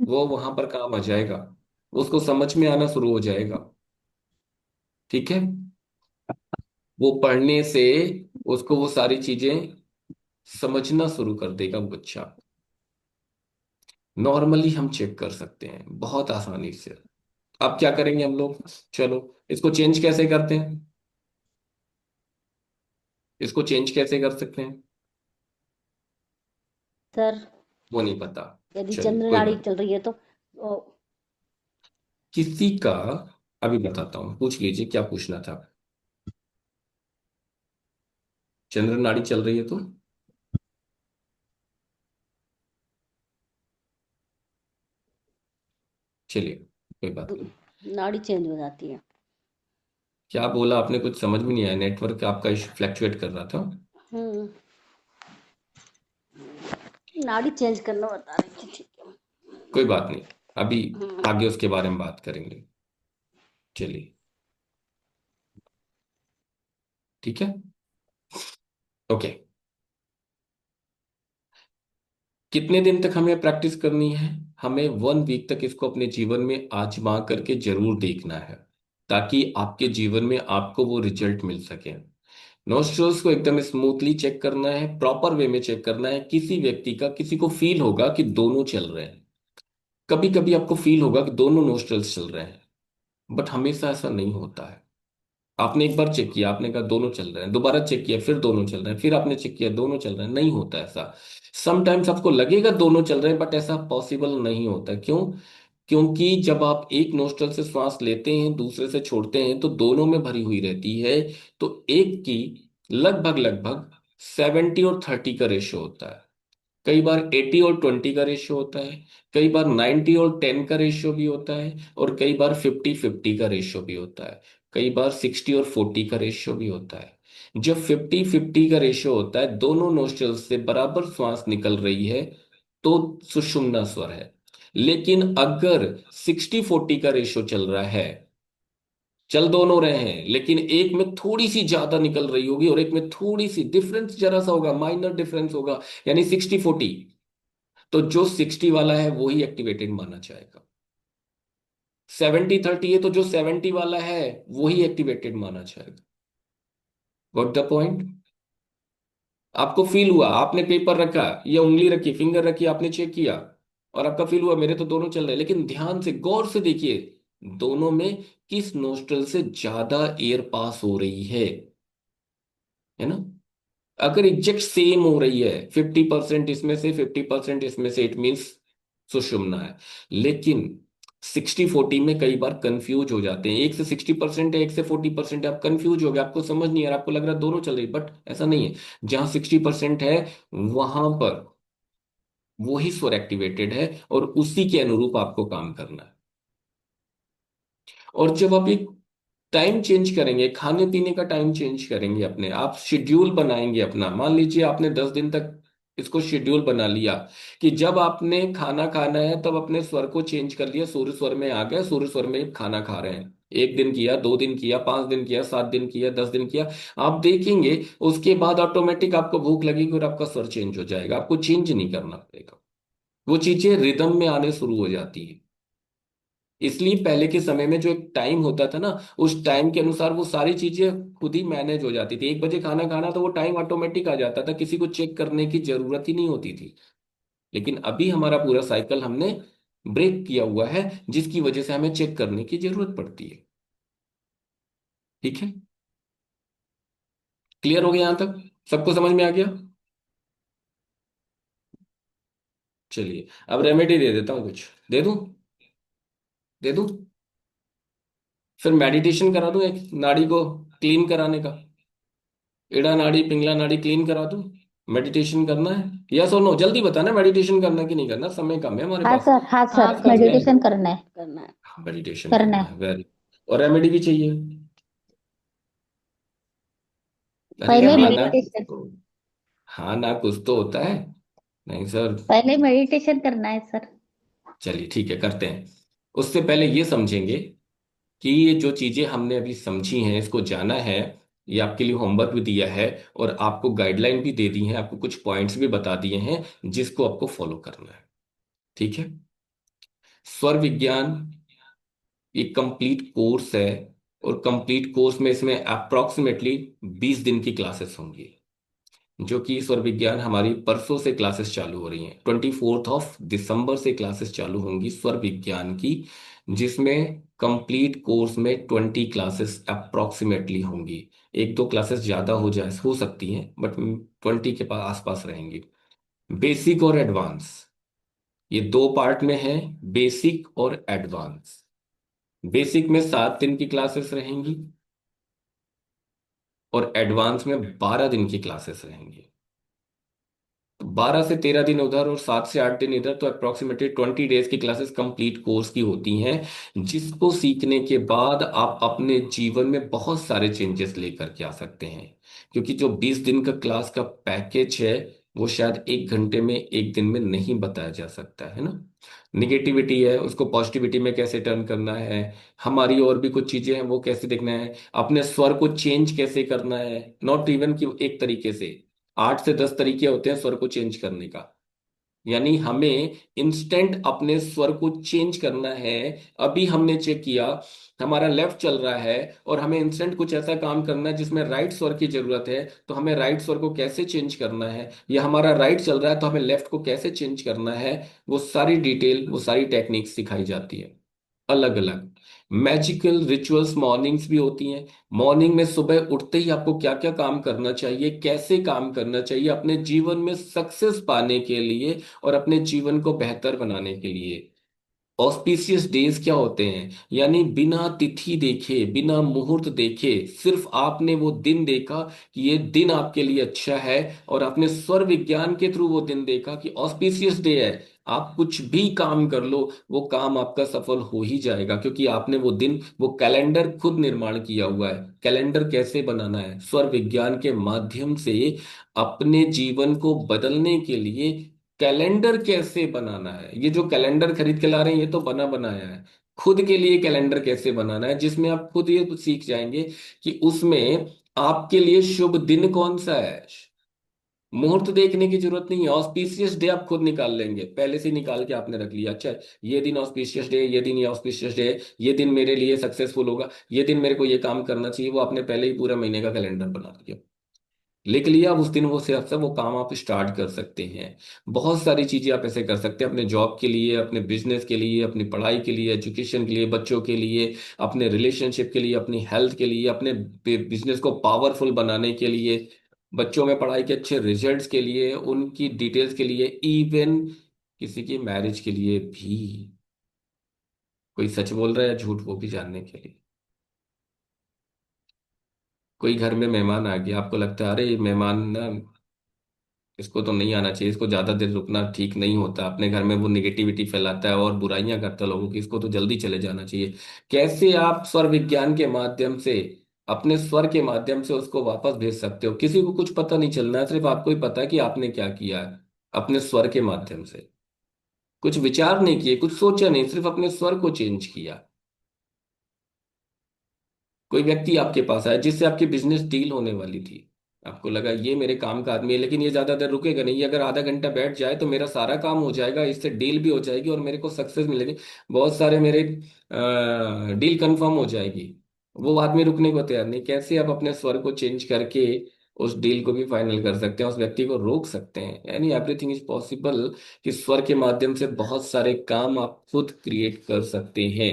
वो वहां पर काम आ जाएगा, उसको समझ में आना शुरू हो जाएगा। ठीक है, वो पढ़ने से उसको वो सारी चीजें समझना शुरू कर देगा वो बच्चा। नॉर्मली हम चेक कर सकते हैं बहुत आसानी से। अब क्या करेंगे हम लोग, चलो इसको चेंज कैसे करते हैं, इसको चेंज कैसे कर सकते हैं, सर वो नहीं पता। यदि चलिए चंद्र कोई नाड़ी बात, चल रही है तो किसी का, अभी बताता हूँ, पूछ लीजिए क्या पूछना था। चंद्र नाड़ी चल रही है तो चलिए कोई बात नहीं। नाड़ी चेंज हो जाती है। क्या बोला आपने, कुछ समझ में नहीं आया, नेटवर्क आपका फ्लैक्चुएट कर रहा था। हम्म। नाड़ी चेंज करना बता रही थी, ठीक है। कोई बात नहीं, अभी हम्म। आगे उसके बारे में बात करेंगे। चलिए, ठीक है, ओके। कितने दिन तक हमें प्रैक्टिस करनी है, हमें 1 वीक तक इसको अपने जीवन में आजमा करके जरूर देखना है, ताकि आपके जीवन में आपको वो रिजल्ट मिल सके। नोस्ट्रल्स को एकदम स्मूथली चेक करना है, प्रॉपर वे में चेक करना है। किसी व्यक्ति का, किसी को फील होगा कि दोनों चल रहे हैं, कभी कभी आपको फील होगा कि दोनों नोस्ट्रल्स चल रहे हैं, बट हमेशा ऐसा नहीं होता है। आपने एक बार चेक किया, आपने कहा दोनों चल रहे हैं, दोबारा चेक किया फिर दोनों चल रहे हैं, फिर आपने चेक किया दोनों चल रहे हैं, नहीं होता ऐसा। समटाइम्स आपको लगेगा दोनों चल रहे हैं बट ऐसा पॉसिबल नहीं होता। क्यों? क्योंकि जब आप एक नोस्ट्रल से श्वास लेते हैं दूसरे से छोड़ते हैं तो दोनों में भरी हुई रहती है। तो एक की लगभग लगभग 70 और 30 का रेशियो होता है। कई बार 80 और 20 का रेशियो होता है, कई बार 90 और 10 का रेशियो भी होता है, और कई बार 50-50 का रेशियो भी होता है, कई बार 60 और 40 का रेशियो भी होता है। जब 50-50 का रेशियो होता है, दोनों नोस्ट्रल से बराबर श्वास निकल रही है, तो सुषुम्ना स्वर है। लेकिन अगर 60-40 का रेशियो चल रहा है, चल दोनों रहे हैं लेकिन एक में थोड़ी सी ज्यादा निकल रही होगी और एक में थोड़ी सी डिफरेंस, जरा सा होगा, माइनर डिफरेंस होगा, यानी 60-40, तो जो 60 वाला है वो ही एक्टिवेटेड माना जाएगा। 70-30 है तो जो 70 वाला है वो ही एक्टिवेटेड माना जाएगा। Got the point? आपको फील हुआ, आपने पेपर रखा, ये उंगली रखी, फिंगर रखी, आपने चेक किया, और आपका फील हुआ मेरे तो दोनों चल रहे हैं, लेकिन ध्यान से गौर से देखिए, दोनों में किस नोस्ट्रल से ज्यादा एयर पास हो रही है ना। अगर एग्जैक्ट सेम हो रही है, 50% इसमें से 50% इसमें से, इट मीन्स सुषुम्ना है। लेकिन 60-40 में कई बार कंफ्यूज हो जाते हैं, एक से 60% है, एक से 40% है, आप कंफ्यूज हो गए, आपको समझ नहीं आ रहा, आपको लग रहा है दोनों चल रही, बट ऐसा नहीं है। जहां 60% है वहां पर वही स्वर एक्टिवेटेड है, और उसी के अनुरूप आपको काम करना है। और जब आप एक टाइम चेंज करेंगे, खाने पीने का टाइम चेंज करेंगे अपने, आप शेड्यूल बनाएंगे अपना, मान लीजिए आपने 10 दिन तक इसको शेड्यूल बना लिया कि जब आपने खाना खाना है तब अपने स्वर को चेंज कर लिया, सूर्य स्वर में आ गया, सूर्य स्वर में खाना खा रहे हैं। 1 दिन किया, 2 दिन किया, 5 दिन किया, 7 दिन किया, 10 दिन किया, आप देखेंगे उसके बाद ऑटोमेटिक आपको भूख लगेगी और आपका स्वर चेंज हो जाएगा, आपको चेंज नहीं करना पड़ेगा। वो चीजें रिदम में आने शुरू हो जाती है। इसलिए पहले के समय में जो एक टाइम होता था ना, उस टाइम के अनुसार वो सारी चीजें खुद ही मैनेज हो जाती थी। 1 बजे खाना खाना तो वो टाइम ऑटोमेटिक आ जाता था, किसी को चेक करने की जरूरत ही नहीं होती थी। लेकिन अभी हमारा पूरा साइकिल हमने ब्रेक किया हुआ है, जिसकी वजह से हमें चेक करने की जरूरत पड़ती है। ठीक है, क्लियर हो गया यहां तक, सबको समझ में आ गया। चलिए अब रेमेडी दे देता हूँ, कुछ दे दूं, दे दूं। फिर मेडिटेशन करा दूं, एक नाड़ी को क्लीन कराने का, इड़ा नाड़ी पिंगला नाड़ी क्लीन करा दूं। मेडिटेशन करना है, यस और नो, जल्दी बताना मेडिटेशन करना कि नहीं करना, समय कम है हमारे हाँ पास। सर, हाँ सर, आज का जो है मेडिटेशन करना है, करना है। मेडिटेशन करना करना है। है, वेरी। और रेमेडी भी चाहिए। अरे पहले हाँ ना, मेडिटेशन, हाँ ना, कुछ तो होता है। नहीं सर। पहले मेडिटेशन करना है सर। चलिए ठीक है, करते हैं। उससे पहले ये समझेंगे कि ये जो चीजें हमने अभी समझी हैं, इसको जाना है। ये आपके लिए होमवर्क भी दिया है, और आपको गाइडलाइन भी दे दी है, आपको कुछ पॉइंट्स भी बता दिए हैं जिसको आपको फॉलो करना है। ठीक है। स्वर विज्ञान एक कंप्लीट कोर्स है, और कंप्लीट कोर्स में इसमें अप्रोक्सीमेटली 20 दिन की क्लासेस होंगी। जो कि स्वर विज्ञान हमारी परसों से क्लासेस चालू हो रही हैं, 24 दिसंबर से क्लासेस चालू होंगी स्वर विज्ञान की, जिसमें कंप्लीट कोर्स में 20 क्लासेस अप्रोक्सीमेटली होंगी। एक दो क्लासेस ज्यादा हो सकती हैं, बट 20 के पास आसपास रहेंगी। बेसिक और एडवांस, ये दो पार्ट में है, बेसिक और एडवांस। बेसिक में 7 दिन की क्लासेस रहेंगी, और एडवांस में 12 दिन की क्लासेस रहेंगी। 12 से 13 दिन उधर और 7 से 8 दिन इधर, तो अप्रोक्सीमेटली 20 डेज की क्लासेस कंप्लीट कोर्स की होती हैं, जिसको सीखने के बाद आप अपने जीवन में बहुत सारे चेंजेस लेकर के आ सकते हैं। क्योंकि जो 20 दिन का क्लास का पैकेज है, वो शायद 1 घंटे में, 1 दिन में नहीं बताया जा सकता है ना। निगेटिविटी है, उसको पॉजिटिविटी में कैसे टर्न करना है, हमारी और भी कुछ चीजें हैं वो कैसे देखना है, अपने स्वर को चेंज कैसे करना है। नॉट इवन कि एक तरीके से, 8 से 10 तरीके होते हैं स्वर को चेंज करने का। यानी हमें इंस्टेंट अपने स्वर को चेंज करना है। अभी हमने चेक किया, हमारा लेफ्ट चल रहा है, और हमें इंस्टेंट कुछ ऐसा काम करना है जिसमें राइट स्वर की जरूरत है, तो हमें राइट स्वर को कैसे चेंज करना है, या हमारा राइट चल रहा है तो हमें लेफ्ट को कैसे चेंज करना है। वो सारी डिटेल, वो सारी टेक्निक सिखाई जाती है, अलग अलग। मैजिकल रिचुअल्स मॉर्निंग्स भी होती हैं। मॉर्निंग में सुबह उठते ही आपको क्या क्या काम करना चाहिए, कैसे काम करना चाहिए अपने जीवन में सक्सेस पाने के लिए, और अपने जीवन को बेहतर बनाने के लिए। ऑस्पिशियस डेज क्या होते हैं, यानी बिना तिथि देखे, बिना मुहूर्त देखे, सिर्फ आपने वो दिन देखा कि ये दिन आपके लिए अच्छा है, और आपने स्वर विज्ञान के थ्रू वो दिन देखा कि ऑस्पिशियस डे है, आप कुछ भी काम कर लो, वो काम आपका सफल हो ही जाएगा, क्योंकि आपने वो दिन, वो कैलेंडर खुद निर्माण किया हुआ है। कैलेंडर कैसे बनाना है, स्वर विज्ञान के माध्यम से अपने जीवन को बदलने के लिए कैलेंडर कैसे बनाना है। ये जो कैलेंडर खरीद के ला रहे हैं, ये तो बना बनाया है। खुद के लिए कैलेंडर कैसे बनाना है, जिसमें आप खुद ये तो सीख जाएंगे कि उसमें आपके लिए शुभ दिन कौन सा है। मुहूर्त देखने की जरूरत नहीं है, ऑस्पिशियस डे आप खुद निकाल लेंगे, पहले से ही निकाल के आपने रख लिया, अच्छा ये दिन ऑस्पिशियस डे, ये दिन ये ऑस्पिशियस डे, ये दिन मेरे लिए सक्सेसफुल होगा, ये दिन मेरे को ये काम करना चाहिए, वो आपने पहले ही पूरा महीने का कैलेंडर बना दिया। लिख लिया, अब उस दिन वो सिर्फ से वो काम आप स्टार्ट कर सकते हैं। बहुत सारी चीजें आप ऐसे कर सकते हैं, अपने जॉब के लिए, अपने बिजनेस के लिए, अपनी पढ़ाई के लिए, एजुकेशन के लिए, बच्चों के लिए, अपने रिलेशनशिप के लिए, अपनी हेल्थ के लिए, अपने बिजनेस को पावरफुल बनाने के लिए, बच्चों में पढ़ाई के अच्छे रिजल्ट्स के लिए, उनकी डिटेल्स के लिए, इवन किसी की मैरिज के लिए भी। कोई सच बोल रहा है या झूठ, वो भी जानने के लिए। कोई घर में मेहमान आ गया, आपको लगता है अरे ये मेहमान ना, इसको तो नहीं आना चाहिए, इसको ज्यादा देर रुकना ठीक नहीं होता, अपने घर में वो निगेटिविटी फैलाता है और बुराइयां करता है लोगों की, इसको तो जल्दी चले जाना चाहिए। कैसे आप स्वर विज्ञान के माध्यम से, अपने स्वर के माध्यम से उसको वापस भेज सकते हो? किसी को कुछ पता नहीं चलना है, सिर्फ आपको ही पता है कि आपने क्या किया है अपने स्वर के माध्यम से। कुछ विचार नहीं किए, कुछ सोचा नहीं, सिर्फ अपने स्वर को चेंज किया। कोई व्यक्ति आपके पास आया जिससे आपकी बिजनेस डील होने वाली थी, आपको लगा ये मेरे काम का आदमी है, लेकिन ये ज्यादा देर रुकेगा नहीं, ये अगर आधा घंटा बैठ जाए तो मेरा सारा काम हो जाएगा, इससे डील भी हो जाएगी और मेरे को सक्सेस मिलेगी, बहुत सारे मेरे डील कंफर्म हो जाएगी। वो आदमी रुकने को तैयार नहीं। कैसे आप अपने स्वर को चेंज करके उस डील को भी फाइनल कर सकते हैं, उस व्यक्ति को रोक सकते हैं? यानी एवरीथिंग इज पॉसिबल, कि स्वर के माध्यम से बहुत सारे काम आप खुद क्रिएट कर सकते हैं।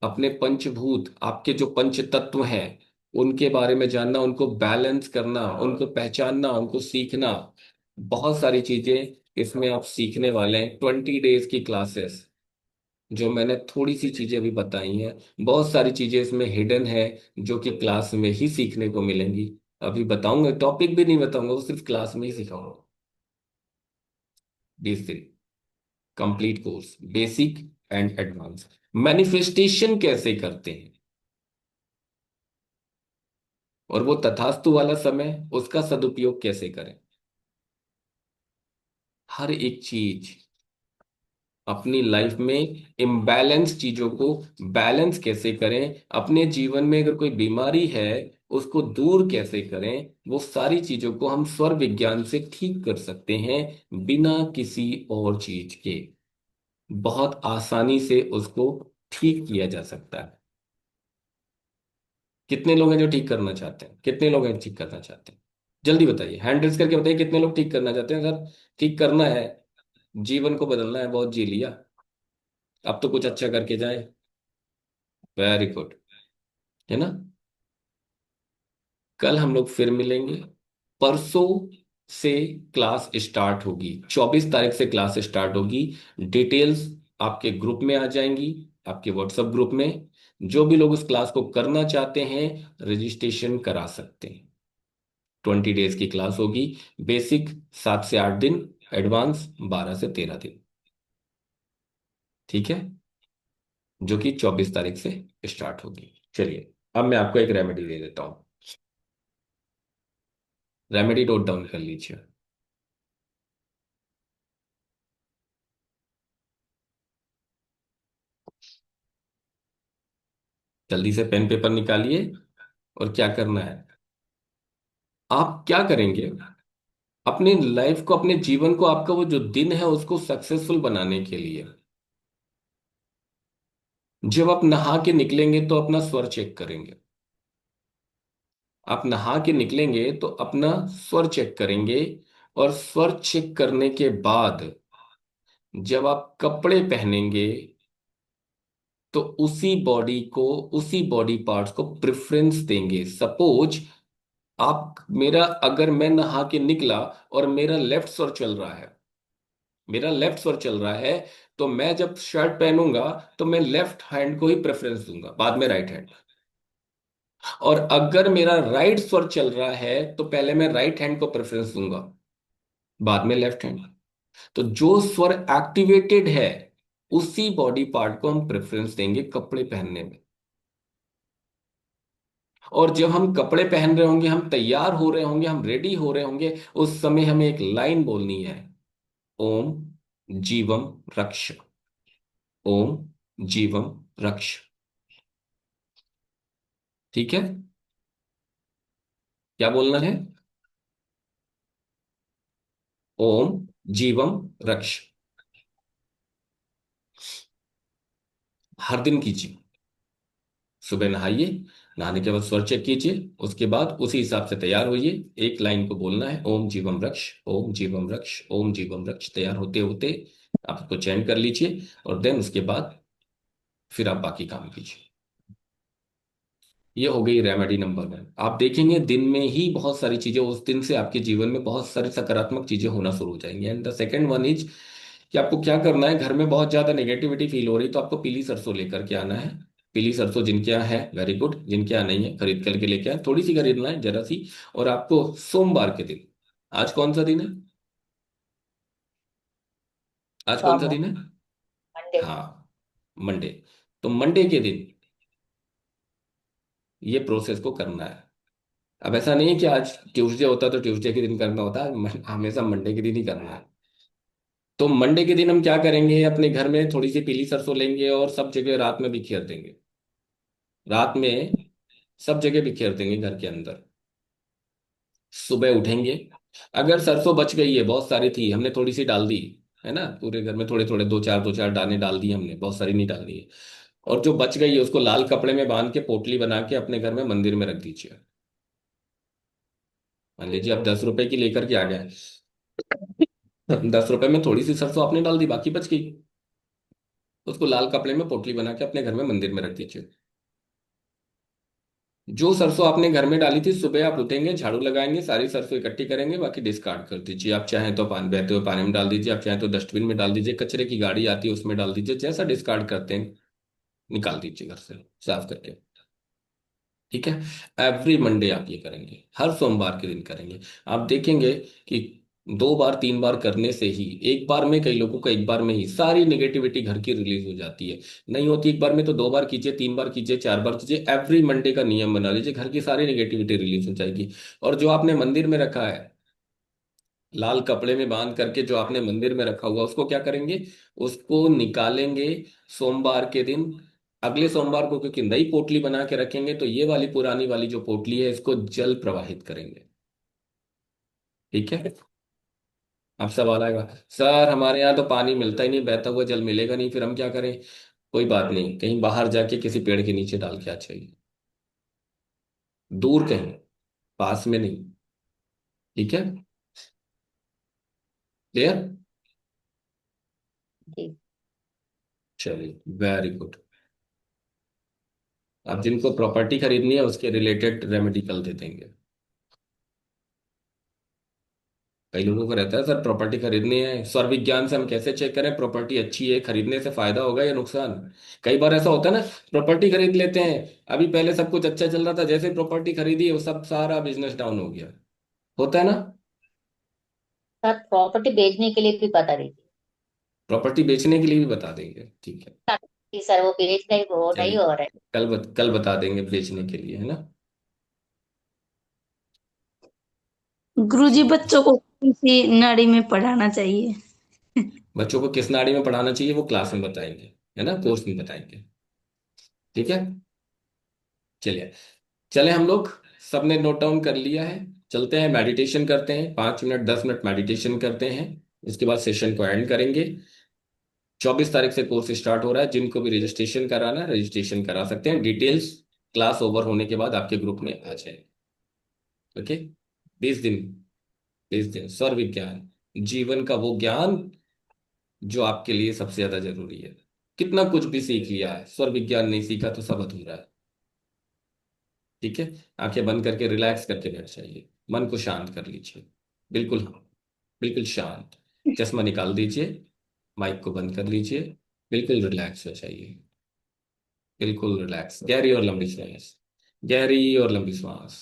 अपने पंचभूत, आपके जो पंच तत्व हैं, उनके बारे में जानना, उनको बैलेंस करना, उनको पहचानना, उनको सीखना, बहुत सारी चीजें इसमें आप सीखने वाले हैं। 20 डेज की क्लासेस, जो मैंने थोड़ी सी चीजें अभी बताई हैं, बहुत सारी चीजें इसमें हिडन है, जो कि क्लास में ही सीखने को मिलेंगी। अभी बताऊंगा, टॉपिक भी नहीं बताऊंगा, वो सिर्फ क्लास में ही सिखाऊंगा। 20 दिन complete course, basic and advance. Manifestation कैसे करते हैं, और वो तथास्तु वाला समय, उसका सदुपयोग कैसे करें। हर एक चीज अपनी लाइफ में, इम्बैलेंस चीजों को बैलेंस कैसे करें, अपने जीवन में अगर कोई बीमारी है उसको दूर कैसे करें, वो सारी चीजों को हम स्वर विज्ञान से ठीक कर सकते हैं, बिना किसी और चीज के। बहुत आसानी से उसको ठीक किया जा सकता है। कितने लोग हैं जो ठीक करना चाहते हैं? कितने लोग हैं ठीक करना चाहते हैं? जल्दी बताइए, हैंड रेस करके बताइए, कितने लोग ठीक करना चाहते हैं? सर ठीक करना है, जीवन को बदलना है, बहुत जी लिया, अब तो कुछ अच्छा करके जाए। वेरी गुड, है ना? कल हम लोग फिर मिलेंगे। परसों से क्लास स्टार्ट होगी, 24 तारीख से क्लास स्टार्ट होगी। डिटेल्स आपके ग्रुप में आ जाएंगी, आपके व्हाट्सएप ग्रुप में। जो भी लोग उस क्लास को करना चाहते हैं, रजिस्ट्रेशन करा सकते हैं। 20 डेज की क्लास होगी। बेसिक 7 से 8 दिन, एडवांस 12 से 13 दिन। ठीक है, जो कि 24 तारीख से स्टार्ट होगी। चलिए, अब मैं आपको एक रेमेडी दे देता हूँ। रेमेडी नोट डाउन कर लीजिए। जल्दी से पेन पेपर निकालिए। और क्या करना है, आप क्या करेंगे, अपने लाइफ को, अपने जीवन को, आपका वो जो दिन है उसको सक्सेसफुल बनाने के लिए, जब आप नहा के निकलेंगे तो अपना स्वर चेक करेंगे। आप नहा के निकलेंगे तो अपना स्वर चेक करेंगे। और स्वर चेक करने के बाद जब आप कपड़े पहनेंगे तो उसी बॉडी को, उसी बॉडी पार्ट्स को प्रेफरेंस देंगे। सपोज आप, मेरा, अगर मैं नहा के निकला और मेरा लेफ्ट स्वर चल रहा है, मेरा लेफ्ट स्वर चल रहा है, तो मैं जब शर्ट पहनूंगा तो मैं लेफ्ट हैंड को ही प्रेफरेंस दूंगा, बाद में राइट हैंड। और अगर मेरा राइट स्वर चल रहा है तो पहले मैं राइट हैंड को प्रेफरेंस दूंगा, बाद में लेफ्ट हैंड। तो जो स्वर एक्टिवेटेड है, उसी बॉडी पार्ट को हम प्रेफरेंस देंगे कपड़े पहनने में। और जब हम कपड़े पहन रहे होंगे, हम तैयार हो रहे होंगे, हम रेडी हो रहे होंगे, उस समय हमें एक लाइन बोलनी है, ओम जीवम रक्ष। ओम जीवम रक्ष। ठीक है, क्या बोलना है? ओम जीवम रक्ष। हर दिन कीजिए। सुबह नहाइए, नहाने के बाद स्वर चेक कीजिए, उसके बाद उसी हिसाब से तैयार होइए। एक लाइन को बोलना है, ओम जीवम रक्ष, ओम जीवम रक्ष, ओम जीवम रक्ष। तैयार होते होते आप उसको चैन कर लीजिए, और देन उसके बाद फिर आप बाकी काम कीजिए। ये हो गई रेमेडी नंबर 1। आप देखेंगे दिन में ही बहुत सारी चीजें, उस दिन से आपके जीवन में बहुत सारी सकारात्मक चीजें होना शुरू हो जाएंगी। And the second one is कि आपको क्या करना है, घर में बहुत ज्यादा नेगेटिविटी फील हो रही तो आपको पीली सरसों लेकर के आना है। पीली सरसों जिनके यहाँ है वेरी गुड, जिनके यहाँ नहीं है खरीद करके लेके आए, थोड़ी सी खरीदना है, जरा सी। और आपको सोमवार के दिन, आज कौन सा दिन है, आज कौन सा सोमवार। दिन है? मंडे। हाँ, मंडे। तो मंडे के दिन ये प्रोसेस को करना है। अब ऐसा नहीं है कि आज ट्यूसडे होता तो ट्यूसडे के दिन करना होता है, हमेशा मंडे के दिन ही करना है। तो मंडे के दिन हम क्या करेंगे, अपने घर में थोड़ी सी पीली सरसों लेंगे और सब जगह रात में बिखेर देंगे। रात में सब जगह बिखेर देंगे घर के अंदर। सुबह उठेंगे, अगर सरसों बच गई है, बहुत सारी थी, हमने थोड़ी सी डाल दी, है ना, पूरे घर में थोड़े थोड़े दो चार दाने डाल दिए हमने, बहुत सारी नहीं डालनी है। और जो बच गई है उसको लाल कपड़े में बांध के पोटली बना के अपने घर में मंदिर में रख दीजिए। मान लीजिए आप 10 रुपए की लेकर के आ गए, 10 रुपए में थोड़ी सी सरसों आपने डाल दी, बाकी बच गई। उसको लाल कपड़े में पोटली बना के अपने घर में मंदिर में रख दीजिए। जो सरसों आपने घर में डाली थी, सुबह आप उठेंगे, झाड़ू लगाएंगे, सारी सरसों इकट्ठी करेंगे, बाकी डिस्कार्ड कर दीजिए। आप चाहें तो पानी, बहते हुए पानी में डाल दीजिए, आप चाहें तो डस्टबिन में डाल दीजिए, कचरे की गाड़ी आती है उसमें डाल दीजिए, जैसा डिस्कार्ड करते हैं निकाल दीजिए घर से साफ करके। ठीक है, एवरी मंडे आप ये करेंगे, हर सोमवार के दिन करेंगे। आप देखेंगे कि 2 बार 3 बार करने से ही, एक बार में, कई लोगों को एक बार में ही सारी नेगेटिविटी घर की रिलीज हो जाती है। नहीं होती एक बार में तो 2 बार कीजिए, 3 बार कीजिए, 4 बार कीजिए, एवरी मंडे का नियम बना लीजिए, घर की सारी नेगेटिविटी रिलीज हो जाएगी। और जो आपने मंदिर में रखा है, लाल कपड़े में बांध करके जो आपने मंदिर में रखा हुआ, उसको क्या करेंगे, उसको निकालेंगे सोमवार के दिन। अगले सोमवार को क्योंकि नई पोटली बना के रखेंगे, तो ये वाली पुरानी वाली जो पोटली है इसको जल प्रवाहित करेंगे। ठीक है। अब सवाल आएगा, सर हमारे यहाँ तो पानी मिलता ही नहीं, बहता हुआ जल मिलेगा नहीं, फिर हम क्या करें? कोई बात नहीं, कहीं बाहर जाके किसी पेड़ के नीचे डाल के आ जाइए, दूर कहीं, पास में नहीं। ठीक है, क्लियर? जी। चलिए, वेरी गुड। अब जिनको प्रॉपर्टी खरीदनी है उसके रिलेटेड रेमेडी कल दे देंगे। कई लोगों को रहता है सर प्रॉपर्टी खरीदनी है, स्वर विज्ञान से हम कैसे चेक करें प्रॉपर्टी अच्छी है, खरीदने से फायदा होगा या नुकसान? कई बार ऐसा होता है ना, प्रॉपर्टी खरीद लेते हैं, अभी पहले सब कुछ अच्छा चल रहा था, जैसे प्रॉपर्टी खरीदी वो सब सारा बिजनेस डाउन हो गया। होता है ना? सर प्रॉपर्टी बेचने के लिए भी बता दीजिए। प्रॉपर्टी बेचने के लिए भी बता देंगे, ठीक है। जी सर, वो बेच नहीं, वो नहीं चलिए, हो रहा है। कल बता देंगे बेचने के लिए, है ना। गुरुजी चलिए, बच्चों को कौन सी नाड़ी में पढ़ाना चाहिए? बच्चों को किस नाड़ी में पढ़ाना चाहिए वो क्लास में बताएंगे, है ना, कोर्स में बताएंगे। ठीक है, चलिए, चले हम लोग, सबने नोट डाउन कर लिया है। चलते हैं, मेडिटेशन करते हैं, 5 मिनट 10 मिनट मेडिटेशन करते हैं, इसके बाद सेशन को एंड करेंगे। 24 तारीख से कोर्स स्टार्ट हो रहा है, जिनको भी रजिस्ट्रेशन कराना है रजिस्ट्रेशन करा सकते हैं, डिटेल्स क्लास ओवर होने के बाद आपके ग्रुप में आ जाए। ओके, 20 दिन, 20 दिन स्वर विज्ञान, जीवन का वो ज्ञान जो आपके लिए सबसे ज्यादा जरूरी है। कितना कुछ भी सीख लिया है, स्वर विज्ञान नहीं सीखा तो सब अधूरा है। ठीक है, आंखें बंद करके रिलैक्स करके बैठ जाइए, मन को शांत कर लीजिए, बिल्कुल, बिल्कुल शांत। चश्मा निकाल दीजिए, माइक को बंद कर लीजिए, बिल्कुल रिलैक्स हो जाइए, बिल्कुल रिलैक्स। गहरी और लंबी सांस, गहरी और लंबी सांस,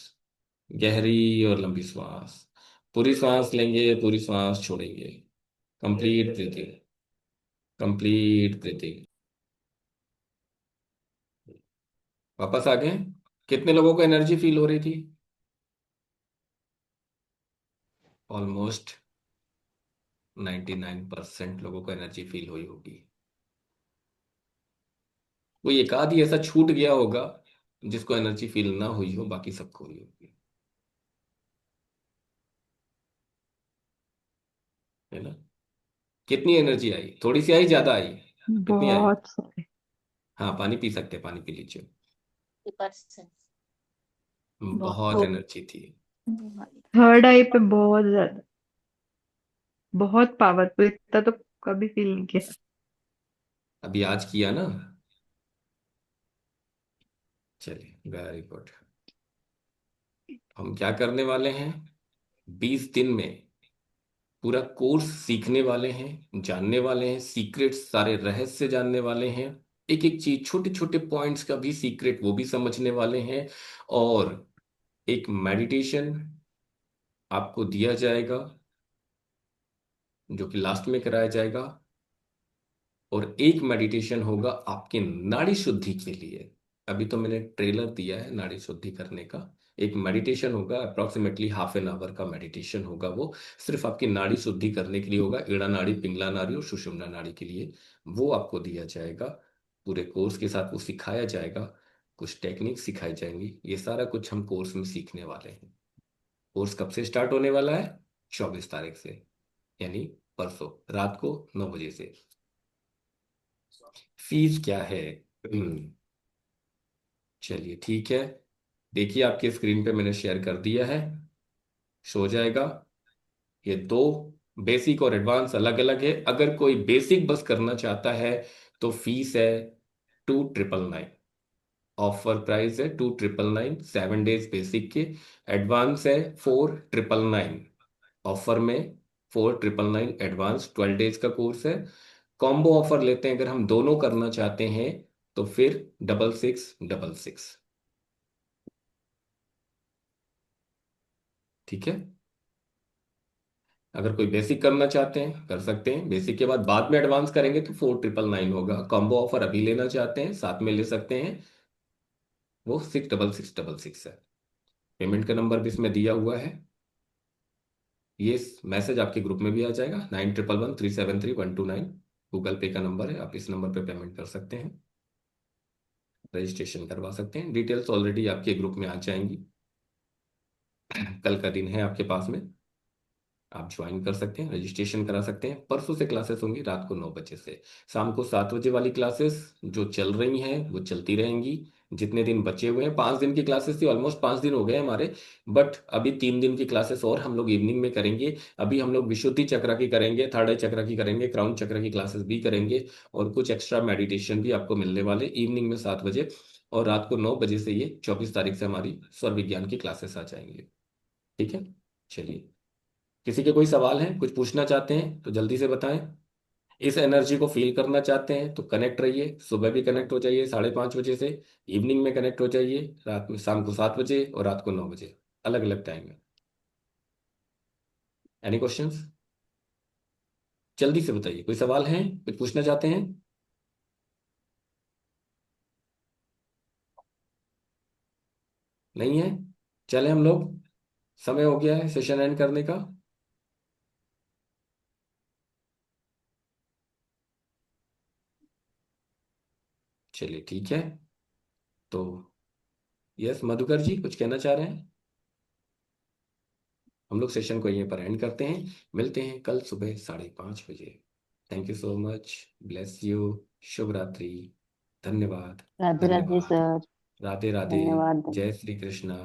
गहरी और लंबी सांस। पूरी सांस लेंगे, पूरी सांस छोड़ेंगे। Complete breathing, complete breathing. वापस आ गए? कितने लोगों को एनर्जी फील हो रही थी? ऑलमोस्ट 99% लोगों को एनर्जी फील हुई होगी। कोई एक आध ही ऐसा छूट गया होगा जिसको एनर्जी फील ना हुई हो, बाकी सबको हुई होगी, है ना। कितनी एनर्जी आई, थोड़ी सी आई, ज्यादा आई? कितनी आई? बहुत सारे। हाँ, पानी पी सकते हैं, पानी पी लीजिए। 50%। बहुत एनर्जी थी। थर्ड आई पे बहुत ज्यादा, बहुत पावरफुल, इतना तो कभी फील नहीं किया। अभी आज किया ना। चलिए वेरी गुड। हम क्या करने वाले हैं, 20 दिन में पूरा कोर्स सीखने वाले हैं, जानने वाले हैं, सीक्रेट सारे रहस्य जानने वाले हैं, एक एक चीज छोटे छोटे पॉइंट्स का भी सीक्रेट वो भी समझने वाले हैं। और एक मेडिटेशन आपको दिया जाएगा जो कि लास्ट में कराया जाएगा। और एक मेडिटेशन होगा आपके नाड़ी शुद्धि के लिए। अभी तो मैंने ट्रेलर दिया है नाड़ी शुद्धि करने का। एक मेडिटेशन होगा, अप्रोक्सीमेटली हाफ एन आवर का मेडिटेशन होगा, वो सिर्फ आपकी नाड़ी शुद्धि करने के लिए होगा, ईड़ा नाड़ी, पिंगला नाड़ी और सुषुम्ना नाड़ी के लिए। वो आपको दिया जाएगा, पूरे कोर्स के साथ वो सिखाया जाएगा, कुछ टेक्निक सिखाई जाएंगी। ये सारा कुछ हम कोर्स में सीखने वाले हैं। कोर्स कब से स्टार्ट होने वाला है? 24 तारीख से, यानी परसों रात को 9 बजे से। फीस क्या है? चलिए ठीक है, देखिए आपके स्क्रीन पे मैंने शेयर कर दिया है, शो जाएगा। ये दो, बेसिक और एडवांस अलग अलग है। अगर कोई बेसिक बस करना चाहता है तो फीस है 2,999। ऑफर प्राइस है 2,999, 7 डेज बेसिक के। एडवांस है 4,999 ऑफर में, 4,999 एडवांस, 12 डेज का कोर्स है। कॉम्बो ऑफर लेते हैं अगर हम दोनों करना चाहते हैं तो फिर 6,666। ठीक है। अगर कोई बेसिक करना चाहते हैं कर सकते हैं, बेसिक के बाद में एडवांस करेंगे तो 4,999 होगा। कॉम्बो ऑफर अभी लेना चाहते हैं साथ में ले सकते हैं, वो 6,666 है। पेमेंट का नंबर भी इसमें दिया हुआ है, ये मैसेज आपके ग्रुप में भी आ जाएगा, 9111373129। गूगल पे का नंबर है, आप इस नंबर पे पेमेंट कर सकते हैं, रजिस्ट्रेशन करवा सकते हैं। डिटेल्स ऑलरेडी आपके ग्रुप में आ जाएंगी। कल का दिन है आपके पास में, आप ज्वाइन कर सकते हैं, रजिस्ट्रेशन करा सकते हैं। परसों से क्लासेस होंगी रात को 9 बजे से। शाम को 7 बजे वाली क्लासेस जो चल रही हैं वो चलती रहेंगी जितने दिन बचे हुए हैं। 5 दिन की क्लासेस थी, ऑलमोस्ट 5 दिन हो गए हमारे। बट अभी 3 दिन की क्लासेस और हम लोग इवनिंग में करेंगे। अभी हम लोग विशुद्धि चक्र की करेंगे, थर्ड आई चक्र की करेंगे, क्राउन चक्र की क्लासेस भी करेंगे। और कुछ एक्स्ट्रा मेडिटेशन भी आपको मिलने वाले इवनिंग में 7 बजे। और रात को 9 बजे से ये 24 तारीख से हमारी स्वर विज्ञान की क्लासेस आ जाएंगी। ठीक है। चलिए, किसी के कोई सवाल है, कुछ पूछना चाहते हैं तो जल्दी से बताएं। इस एनर्जी को फील करना चाहते हैं तो कनेक्ट रहिए, सुबह भी कनेक्ट हो जाइए 5:30 बजे से, इवनिंग में कनेक्ट हो जाइए रात में, शाम को 7 बजे और रात को 9 बजे, अलग अलग टाइम है। Any questions? जल्दी से बताइए, कोई सवाल है, कुछ पूछना चाहते हैं? नहीं है? चले हम लोग, समय हो गया है सेशन एंड करने का। चलिए ठीक है, तो यस मधुकर जी कुछ कहना चाह रहे हैं? हम लोग सेशन को यहीं पर एंड करते हैं, मिलते हैं कल सुबह 5:30 बजे। Thank you so much, bless you, शुभ रात्रि, धन्यवाद। राधे राधे धन्यवाद। सर। राधे राधे। धन्यवाद। जय श्री कृष्णा।